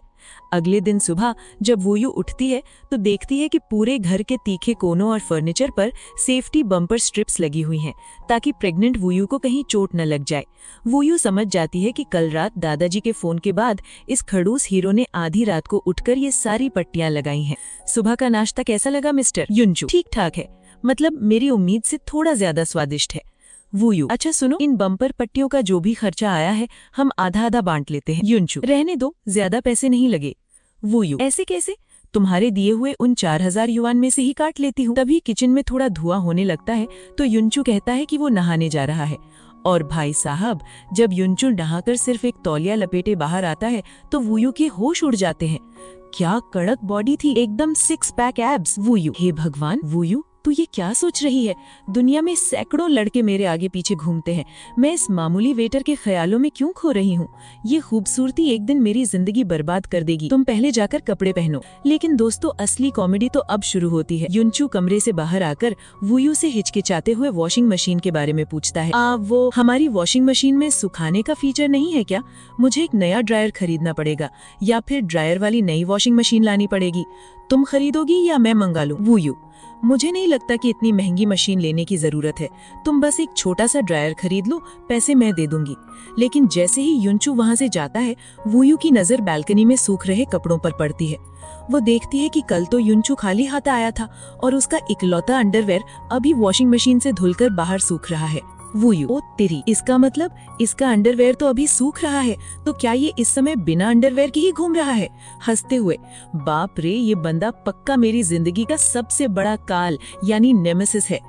अगले दिन सुबह जब वूयू उठती है तो देखती है कि पूरे घर के तीखे कोनों और फर्नीचर पर सेफ्टी बम्पर स्ट्रिप्स लगी हुई हैं ताकि प्रेग्नेंट वूयू को कहीं चोट न लग जाए। वूयू समझ जाती है कि कल रात दादाजी के फोन के बाद इस खड़ूस हीरो ने आधी रात को उठकर ये सारी पट्टियां लगाई हैं। सुबह का नाश्ता कैसा लगा मिस्टर? युनचू, ठीक ठाक है, मतलब मेरी उम्मीद से थोड़ा ज्यादा स्वादिष्ट है। वूयू, अच्छा सुनो, इन बम्पर पट्टियों का जो भी खर्चा आया है हम आधा आधा बांट लेते हैं। युनचू, रहने दो, ज्यादा पैसे नहीं लगे। वूयू, ऐसे कैसे? तुम्हारे दिए हुए उन 4,000 युआन में से ही काट लेती हूँ। तभी किचन में थोड़ा धुआं होने लगता है तो युनचू कहता है कि वो नहाने जा रहा है। और भाई साहब जब युनचू नहाकर सिर्फ एक तौलिया लपेटे बाहर आता है तो वूयू के होश उड़ जाते हैं। क्या कड़क बॉडी थी, एकदम 6 पैक एब्स। वूयू, हे भगवान, वूयू तू ये क्या सोच रही है? दुनिया में सैकड़ों लड़के मेरे आगे पीछे घूमते हैं, मैं इस मामूली वेटर के ख्यालों में क्यों खो रही हूँ? ये खूबसूरती एक दिन मेरी जिंदगी बर्बाद कर देगी, तुम पहले जाकर कपड़े पहनो। लेकिन दोस्तों असली कॉमेडी तो अब शुरू होती है। युनचू कमरे से बाहर आकर वूयू से हिचकिचाते हुए वॉशिंग मशीन के बारे में पूछता है। वो हमारी वॉशिंग मशीन में सुखाने का फीचर नहीं है क्या? मुझे एक नया ड्रायर खरीदना पड़ेगा या फिर ड्रायर वाली नई वॉशिंग मशीन लानी पड़ेगी। तुम खरीदोगी या मैं मंगा लूं? वूयू, मुझे नहीं लगता कि इतनी महंगी मशीन लेने की जरूरत है, तुम बस एक छोटा सा ड्रायर खरीद लो, पैसे मैं दे दूंगी। लेकिन जैसे ही युनचू वहां से जाता है वूयू की नजर बालकनी में सूख रहे कपड़ों पर पड़ती है। वो देखती है कि कल तो युनचू खाली हाथ आया था और उसका इकलौता अंडरवेयर अभी वॉशिंग मशीन से धुलकर बाहर सूख रहा है। वूयू, ओ तेरी, इसका मतलब इसका अंडरवेयर तो अभी सूख रहा है, तो क्या ये इस समय बिना अंडरवेयर के ही घूम रहा है? हंसते हुए, बाप रे ये बंदा पक्का मेरी जिंदगी का सबसे बड़ा काल यानी नेमेसिस है।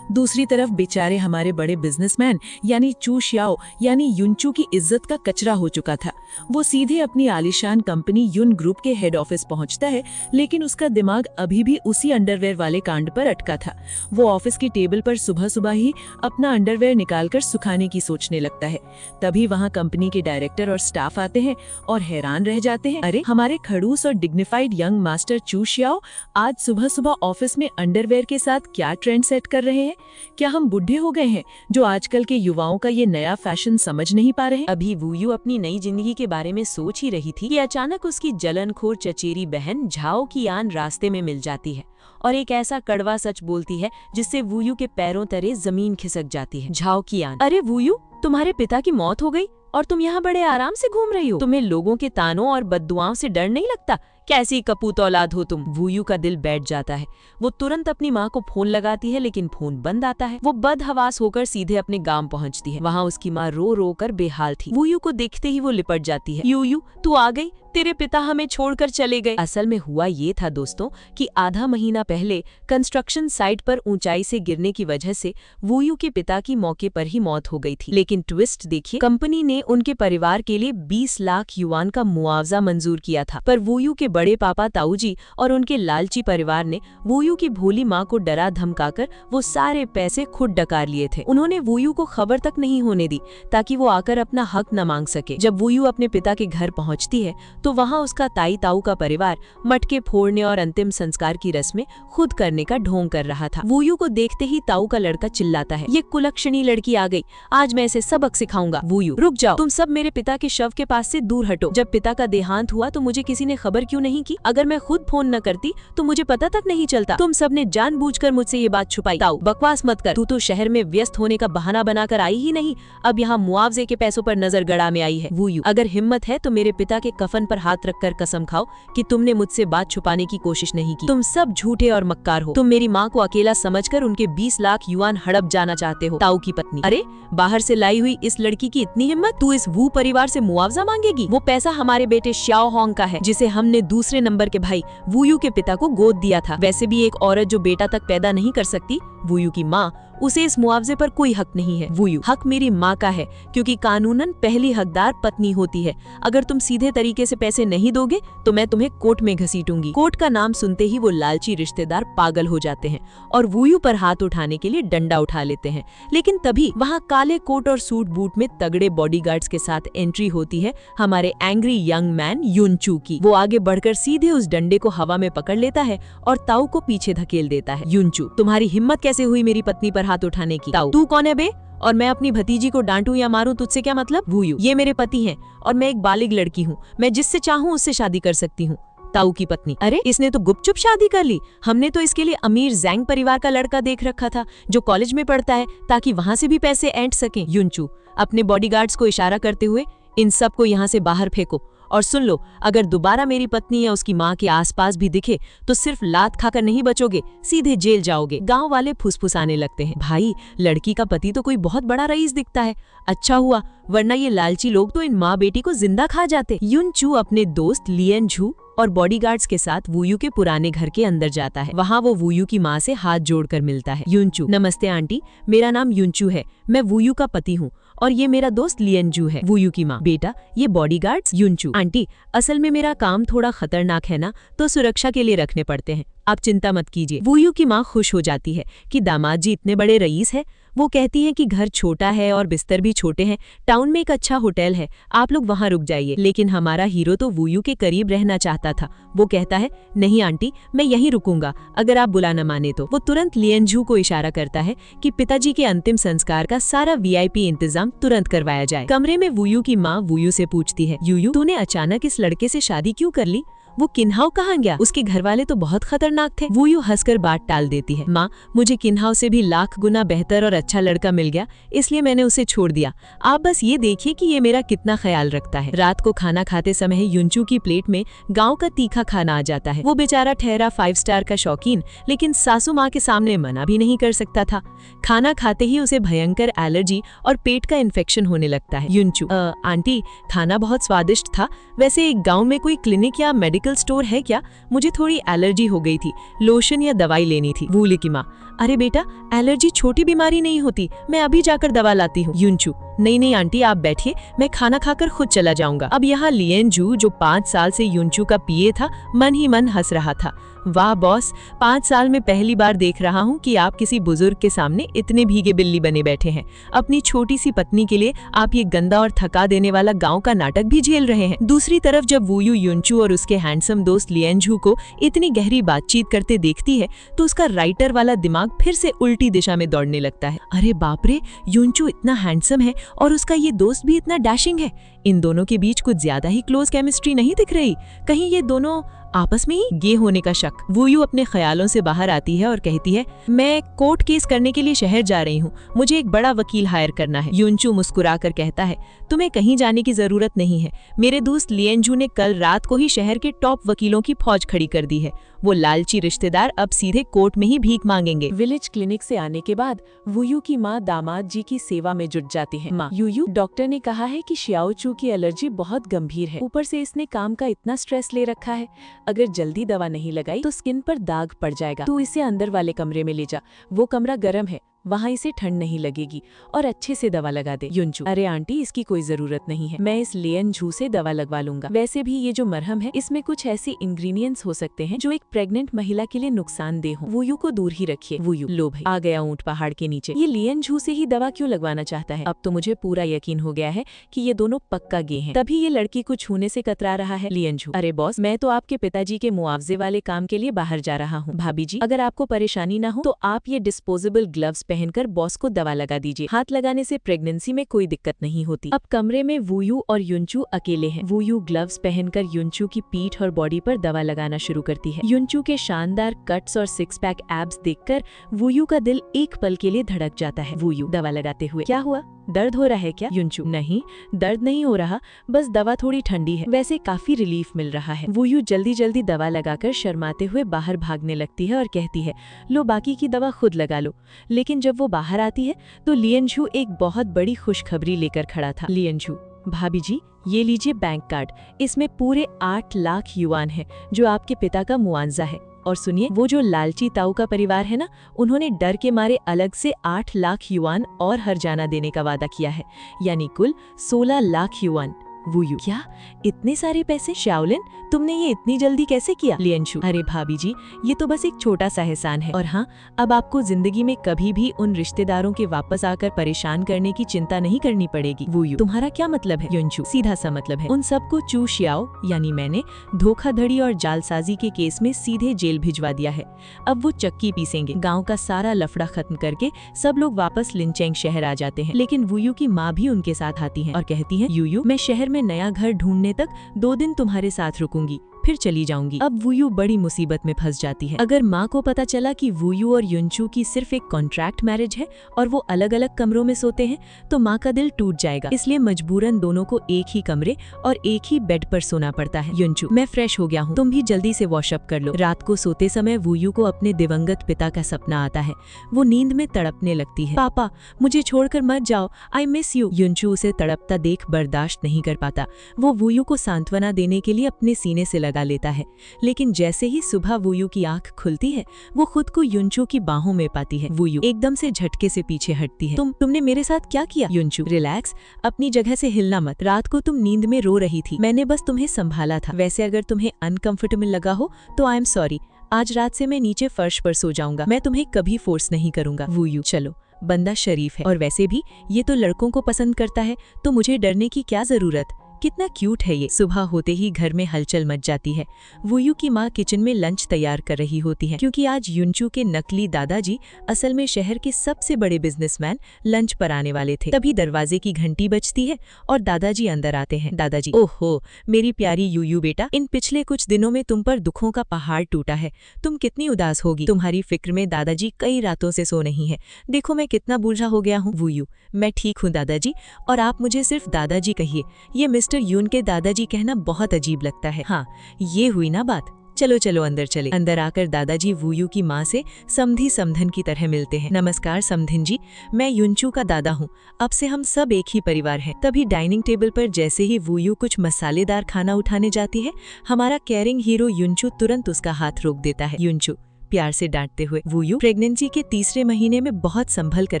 दूसरी तरफ बेचारे हमारे बड़े बिजनेसमैन यानी चू शियाओ यानी युनचू की इज्जत का कचरा हो चुका था। वो सीधे अपनी आलीशान कंपनी युन ग्रुप के हेड ऑफिस पहुंचता है, लेकिन उसका दिमाग अभी भी उसी अंडरवेयर वाले कांड पर अटका था। वो ऑफिस की टेबल पर सुबह सुबह ही अपना अंडरवेयर निकालकर सुखाने की सोचने लगता है। तभी वहाँ कंपनी के डायरेक्टर और स्टाफ आते हैं और हैरान रह जाते हैं, अरे हमारे खड़ूस और डिग्निफाइड यंग मास्टर चू शियाओ आज सुबह सुबह ऑफिस में अंडरवेयर के साथ क्या ट्रेंड सेट कर रहे हैं? क्या हम बुढ़े हो गए हैं जो आजकल के युवाओं का ये नया फैशन समझ नहीं पा रहे? अभी वूयू अपनी नई जिंदगी के बारे में सोच ही रही थी कि अचानक उसकी जलनखोर चचेरी बहन झाओ की आन रास्ते में मिल जाती है और एक ऐसा कड़वा सच बोलती है जिससे वूयू के पैरों तले जमीन खिसक जाती है। झाओ की आन, अरे वूयू, तुम्हारे पिता की मौत हो गई और तुम यहाँ बड़े आराम से घूम रही हो। तुम्हें लोगों के तानों और बद्दुआओं से डर नहीं लगता कैसी कपूत औलाद हो तुम। वूयू का दिल बैठ जाता है। वो तुरंत अपनी माँ को फोन लगाती है, लेकिन फोन बंद आता है। वो बदहवास होकर सीधे अपने गांव पहुंचती है। वहाँ उसकी माँ रो रो कर बेहाल थी। वूयू को देखते ही वो लिपट जाती है। यूयू, तू आ गई? तेरे पिता हमें छोड़कर चले गए। असल में हुआ ये था दोस्तों कि आधा महीना पहले कंस्ट्रक्शन साइट पर ऊंचाई से गिरने की वजह से वूयू के पिता की मौके पर ही मौत हो गई थी। लेकिन ट्विस्ट देखिए, कंपनी ने उनके परिवार के लिए 20 लाख युआन का मुआवजा मंजूर किया था, पर वूयू के बड़े पापा ताऊजी और उनके लालची परिवार ने वूयू की भोली माँ को डरा धमकाकर वो सारे पैसे खुद डकार लिए थे। उन्होंने वूयू को खबर तक नहीं होने दी ताकि वो आकर अपना हक न मांग सके। जब वूयू अपने पिता के घर पहुंचती है तो वहां उसका ताई ताऊ का परिवार मटके फोड़ने और अंतिम संस्कार की रस्में खुद करने का ढोंग कर रहा था। वूयू को देखते ही ताऊ का लड़का चिल्लाता है, ये कुलक्षणी लड़की आ गई, आज मैं इसे सबक सिखाऊंगा। वूयू, रुक जाओ, तुम सब मेरे पिता के शव के पास से दूर हटो। जब पिता का देहांत हुआ तो मुझे किसी ने खबर क्यों नहीं की? अगर मैं खुद फोन न करती तो मुझे पता तक नहीं चलता। तुम सब ने जानबूझकर मुझसे ये बात छुपाई। ताऊ, बकवास मत कर, तू तो शहर में व्यस्त होने का बहाना बनाकर आई ही नहीं, अब यहाँ मुआवजे के पैसों पर नजर गड़ा में आई है। वूयू, अगर हिम्मत है तो मेरे पिता के कफन पर हाथ रखकर कसम खाओ कि तुमने मुझसे बात छुपाने की कोशिश नहीं की। तुम सब झूठे और मक्कार हो। तुम मेरी माँ को अकेला समझकर उनके 20 लाख युआन हड़प जाना चाहते हो। ताऊ की पत्नी, अरे बाहर से लाई हुई इस लड़की की इतनी हिम्मत, तू इस वू परिवार से मुआवजा मांगेगी? वो पैसा हमारे बेटे श्याओ होंग का है, जिसे हमने दूसरे नंबर के भाई वूयू के पिता को गोद दिया था। वैसे भी एक औरत जो बेटा तक पैदा नहीं कर सकती, वूयू की माँ, उसे इस मुआवजे पर कोई हक नहीं है। वूयू, हक मेरी माँ का है, क्योंकि कानूनन पहली हकदार पत्नी होती है। अगर तुम सीधे तरीके से पैसे नहीं दोगे तो मैं तुम्हें कोर्ट में घसीटूंगी। कोर्ट का नाम सुनते ही वो लालची रिश्तेदार पागल हो जाते हैं और वूयू पर हाथ उठाने के लिए डंडा उठा लेते हैं। लेकिन तभी वहाँ काले कोट और सूट बूट में तगड़े बॉडीगार्ड्स के साथ एंट्री होती है हमारे एंग्री यंग मैन युनचू की। वो आगे बढ़कर सीधे उस डंडे को हवा में पकड़ लेता है और ताऊ को पीछे धकेल देता है। युनचू, तुम्हारी हिम्मत कैसे हुई मेरी पत्नी पर हाथ उठाने की? ताऊ, तू कौन है बे? और मैं अपनी भतीजी को डांटूं या मारूं, तुझसे क्या मतलब? वूयू, ये मेरे पति हैं और मैं एक बालिग लड़की हूँ, मैं जिससे चाहूँ उससे शादी कर सकती हूँ। ताऊ की पत्नी, अरे इसने तो गुपचुप शादी कर ली, हमने तो इसके लिए अमीर जैंग परिवार का लड़का देख रखा था जो कॉलेज में पढ़ता है, ताकि वहाँ से भी पैसे ऐंठ सकें। युनचू, अपने बॉडीगार्ड्स को इशारा करते हुए, इन सब को यहाँ से बाहर फेंको। और सुन लो, अगर दोबारा मेरी पत्नी या उसकी माँ के आसपास भी दिखे तो सिर्फ लात खाकर नहीं बचोगे, सीधे जेल जाओगे। गांव वाले फुसफुसाने लगते हैं, भाई लड़की का पति तो कोई बहुत बड़ा रईस दिखता है, अच्छा हुआ, वरना ये लालची लोग तो इन माँ बेटी को जिंदा खा जाते। युनचू अपने दोस्त लियन झू और बॉडीगार्ड्स के साथ वूयू के पुराने घर के अंदर जाता है। वहाँ वो वूयू की माँ से हाथ जोड़कर मिलता है। युनचू, नमस्ते आंटी, मेरा नाम युनचू है, मैं वूयू का पति हूँ और ये मेरा दोस्त लियनजू है। वूयू की माँ, बेटा ये बॉडीगार्ड्स? युनचू, आंटी असल में मेरा काम थोड़ा खतरनाक है ना, तो सुरक्षा के लिए रखने पड़ते हैं, आप चिंता मत कीजिए। वूयू की माँ खुश हो जाती है कि दामाद जी इतने बड़े रईस है। वो कहती हैं कि घर छोटा है और बिस्तर भी छोटे हैं, टाउन में एक अच्छा होटल है, आप लोग वहाँ रुक जाइए। लेकिन हमारा हीरो तो वूयू के करीब रहना चाहता था। वो कहता है, नहीं आंटी, मैं यहीं रुकूंगा, अगर आप बुला न माने तो। वो तुरंत लियनझू को इशारा करता है कि पिताजी के अंतिम संस्कार का सारा VIP इंतजाम तुरंत करवाया जाए। कमरे में वूयू की माँ वूयू से पूछती है, यूयू, तूने अचानक इस लड़के से शादी क्यों कर ली? वो किन्हाव कहाँ गया? उसके घर वाले तो बहुत खतरनाक थे। वूयू हंसकर बात टाल देती है, माँ मुझे किन्हाव से भी लाख गुना बेहतर और अच्छा लड़का मिल गया, इसलिए मैंने उसे छोड़ दिया। आप बस ये देखिए कि ये मेरा कितना ख्याल रखता है। रात को खाना खाते समय युनचू की प्लेट में गाँव का तीखा खाना आ जाता है। वो बेचारा ठहरा 5 स्टार का शौकीन, लेकिन सासू माँ के सामने मना भी नहीं कर सकता था। खाना खाते ही उसे भयंकर एलर्जी और पेट का इन्फेक्शन होने लगता है। युनचू, आंटी खाना बहुत स्वादिष्ट था, वैसे एक गाँव में कोई क्लिनिक या मेडिकल स्टोर है क्या? मुझे थोड़ी एलर्जी हो गई थी, लोशन या दवाई लेनी थी। वूली की माँ, अरे बेटा एलर्जी छोटी बीमारी नहीं होती, मैं अभी जाकर दवा लाती हूँ। युनचू, नहीं आंटी आप बैठिए, मैं खाना खाकर खुद चला जाऊंगा। अब यहाँ लियनजू जो 5 साल से युनचू का पिए था, मन ही मन हंस रहा था। वाह बॉस, 5 साल में पहली बार देख रहा हूँ कि आप किसी बुजुर्ग के सामने इतने भीगे बिल्ली बने बैठे हैं। अपनी छोटी सी पत्नी के लिए आप ये गंदा और थका देने वाला गांव का नाटक भी झेल रहे हैं। दूसरी तरफ जब वूयू युनचू और उसके हैंडसम दोस्त लियनझू को इतनी गहरी बातचीत करते देखती है तो उसका राइटर वाला दिमाग फिर से उल्टी दिशा में दौड़ने लगता है। अरे बाप रे, युनचू इतना हैंडसम है और उसका ये दोस्त भी इतना डैशिंग है, इन दोनों के बीच कुछ ज्यादा ही क्लोज केमिस्ट्री नहीं दिख रही? कहीं ये दोनों आपस में ही गे होने का शक। वूयू अपने ख्यालों से बाहर आती है और कहती है, मैं कोर्ट केस करने के लिए शहर जा रही हूँ, मुझे एक बड़ा वकील हायर करना है। युनचू मुस्कुराकर कहता है, तुम्हें कहीं जाने की जरूरत नहीं है, मेरे दोस्त लिएनझू ने कल रात को ही शहर के टॉप वकीलों की फौज खड़ी कर दी है। वो लालची रिश्तेदार अब सीधे कोर्ट में ही भीख मांगेंगे। विलेज क्लिनिक से आने के बाद वूयू की माँ दामाद जी की सेवा में जुट जाती है। माँ, यूयू, डॉक्टर ने कहा है कि शियाओचू की एलर्जी बहुत गंभीर है, ऊपर से इसने काम का इतना स्ट्रेस ले रखा है, अगर जल्दी दवा नहीं लगाई तो स्किन पर दाग पड़ जाएगा। तू इसे अंदर वाले कमरे में ले जा, वो कमरा गर्म है, वहाँ इसे ठंड नहीं लगेगी, और अच्छे से दवा लगा दे। युनचू, अरे आंटी, इसकी कोई जरूरत नहीं है, मैं इस लिएनझू से दवा लगवा लूंगा। वैसे भी ये जो मरहम है इसमें कुछ ऐसे इंग्रेडिएंट्स हो सकते हैं जो एक प्रेग्नेंट महिला के लिए नुकसानदेह हो। वूयू को दूर ही रखिए। वूयू, लो भाई, आ गया ऊंट पहाड़ के नीचे। ये लिएनझू से ही दवा क्यों लगवाना चाहता है? अब तो मुझे पूरा यकीन हो गया है कि ये दोनों पक्का गे हैं, तभी ये लड़की को छूने से कतरा रहा है। लिएनझू, अरे बॉस, मैं तो आपके पिताजी के मुआवजे वाले काम के लिए बाहर जा रहा हूँ। भाभी जी, अगर आपको परेशानी न हो तो आप ये डिस्पोजेबल ग्लव्स पहनकर बॉस को दवा लगा दीजिए। हाथ लगाने से प्रेगनेंसी में कोई दिक्कत नहीं होती। अब कमरे में वूयू और युनचू अकेले हैं। वूयू ग्लव्स पहनकर युनचू की पीठ और बॉडी पर दवा लगाना शुरू करती है। युनचू के शानदार कट्स और सिक्स पैक एब्स देखकर वूयू का दिल एक पल के लिए धड़क जाता है। वूयू, दवा लगाते हुए, क्या हुआ, दर्द हो रहा है क्या? युनचू, नहीं, दर्द नहीं हो रहा, बस दवा थोड़ी ठंडी है, वैसे काफी रिलीफ मिल रहा है। वूयू जल्दी जल्दी दवा लगाकर शर्माते हुए बाहर भागने लगती है और कहती है, लो बाकी की दवा खुद लगा लो। लेकिन जब वो बाहर आती है तो लिएनझू एक बहुत बड़ी खुशखबरी लेकर खड़ा था। लिएनझू, भाभी जी, ये लीजिए बैंक कार्ड, इसमें पूरे 8 लाख युआन है जो आपके पिता का मुआवजा है। और सुनिए, वो जो लालची ताऊ का परिवार है ना, उन्होंने डर के मारे अलग से 8 लाख युआन और हर्जाना देने का वादा किया है, यानी कुल 16 लाख युआन। वूयू, क्या इतने सारे पैसे? शाओलिन, तुमने ये इतनी जल्दी कैसे किया? लिएनझू, अरे भाभी जी, ये तो बस एक छोटा सा एहसान है, और हाँ, अब आपको जिंदगी में कभी भी उन रिश्तेदारों के वापस आकर परेशान करने की चिंता नहीं करनी पड़ेगी। वूयू, तुम्हारा क्या मतलब है? युनचू, सीधा सा मतलब है, उन सबको चू शियाओ यानी मैंने धोखाधड़ी और जालसाजी के केस में सीधे जेल भिजवा दिया है। अब वो चक्की पीसेंगे। गाँव का सारा लफड़ा खत्म करके सब लोग वापस लिनचेंग शहर आ जाते हैं। लेकिन वूयू की माँ भी उनके साथ आती है और कहती है, यूयू, मैं शहर में नया घर ढूंढने तक 2 दिन तुम्हारे साथ रुकूंगी, फिर चली जाऊंगी। अब वूयू बड़ी मुसीबत में फंस जाती है। अगर माँ को पता चला कि वूयू और युनचू की सिर्फ एक कॉन्ट्रैक्ट मैरिज है और वो अलग अलग कमरों में सोते हैं तो माँ का दिल टूट जाएगा। इसलिए मजबूरन दोनों को एक ही कमरे और एक ही बेड पर सोना पड़ता है। युनचू, मैं फ्रेश हो गया हूँ, तुम भी जल्दी से वॉशअप कर लो। रात को सोते समय वूयू को अपने दिवंगत पिता का सपना आता है। वो नींद में तड़पने लगती है, पापा मुझे छोड़कर मत जाओ, आई मिस यू। युनचू उसे तड़पता देख बर्दाश्त नहीं कर पाता। वो वूयू को सांत्वना देने के लिए अपने सीने से लगा लेता है, लेकिन जैसे ही सुबह वूयू की आंख खुलती है वो खुद को युनचू की बाहों में पाती है। वूयू एकदम से झटके से पीछे हटती है। तुमने मेरे साथ क्या किया? युनचू, रिलैक्स, अपनी जगह से हिलना मत। रात को तुम नींद में रो रही थी, मैंने बस तुम्हें संभाला था। वैसे अगर तुम्हें अनकंफर्टेबल लगा हो तो आई एम सॉरी, आज रात से मैं नीचे फर्श पर सो जाऊंगा, मैं तुम्हें कभी फोर्स नहीं करूंगा। वूयू, चलो, बंदा शरीफ है, और वैसे भी ये तो लड़कों को पसंद करता है, तो मुझे डरने की क्या जरूरत, कितना क्यूट है ये। सुबह होते ही घर में हलचल मच जाती है। वूयू की माँ किचन में लंच तैयार कर रही होती है, क्योंकि आज युनचू के नकली दादाजी असल में शहर के सबसे बड़े बिजनेसमैन लंच पर आने वाले थे। तभी दरवाजे की घंटी बजती है और दादाजी अंदर आते हैं। दादाजी, ओहो मेरी प्यारी यूयू बेटा, इन पिछले कुछ दिनों में तुम पर दुखों का पहाड़ टूटा है, तुम कितनी उदास होगी। तुम्हारी फिक्र में दादाजी कई रातों से सो नहीं है, देखो मैं कितना बूझा हो गया हूँ। वूयू, मैं ठीक हूँ दादाजी, और आप मुझे सिर्फ दादाजी कहिए, ये मिस्टर यून के दादाजी कहना बहुत अजीब लगता है। हाँ, ये हुई ना बात, चलो चलो अंदर चले। अंदर आकर दादाजी वूयू की माँ से समधी समधन की तरह मिलते हैं। नमस्कार समधिन जी, मैं युनचू का दादा हूँ, अब से हम सब एक ही परिवार हैं। तभी डाइनिंग टेबल पर जैसे ही वूयू कुछ मसालेदार खाना उठाने जाती है, हमारा केयरिंग हीरो युनचू तुरंत उसका हाथ रोक देता है। युनचू, प्यार से डांटते हुए, वूयू, प्रेगनेंसी के तीसरे महीने में बहुत संभल कर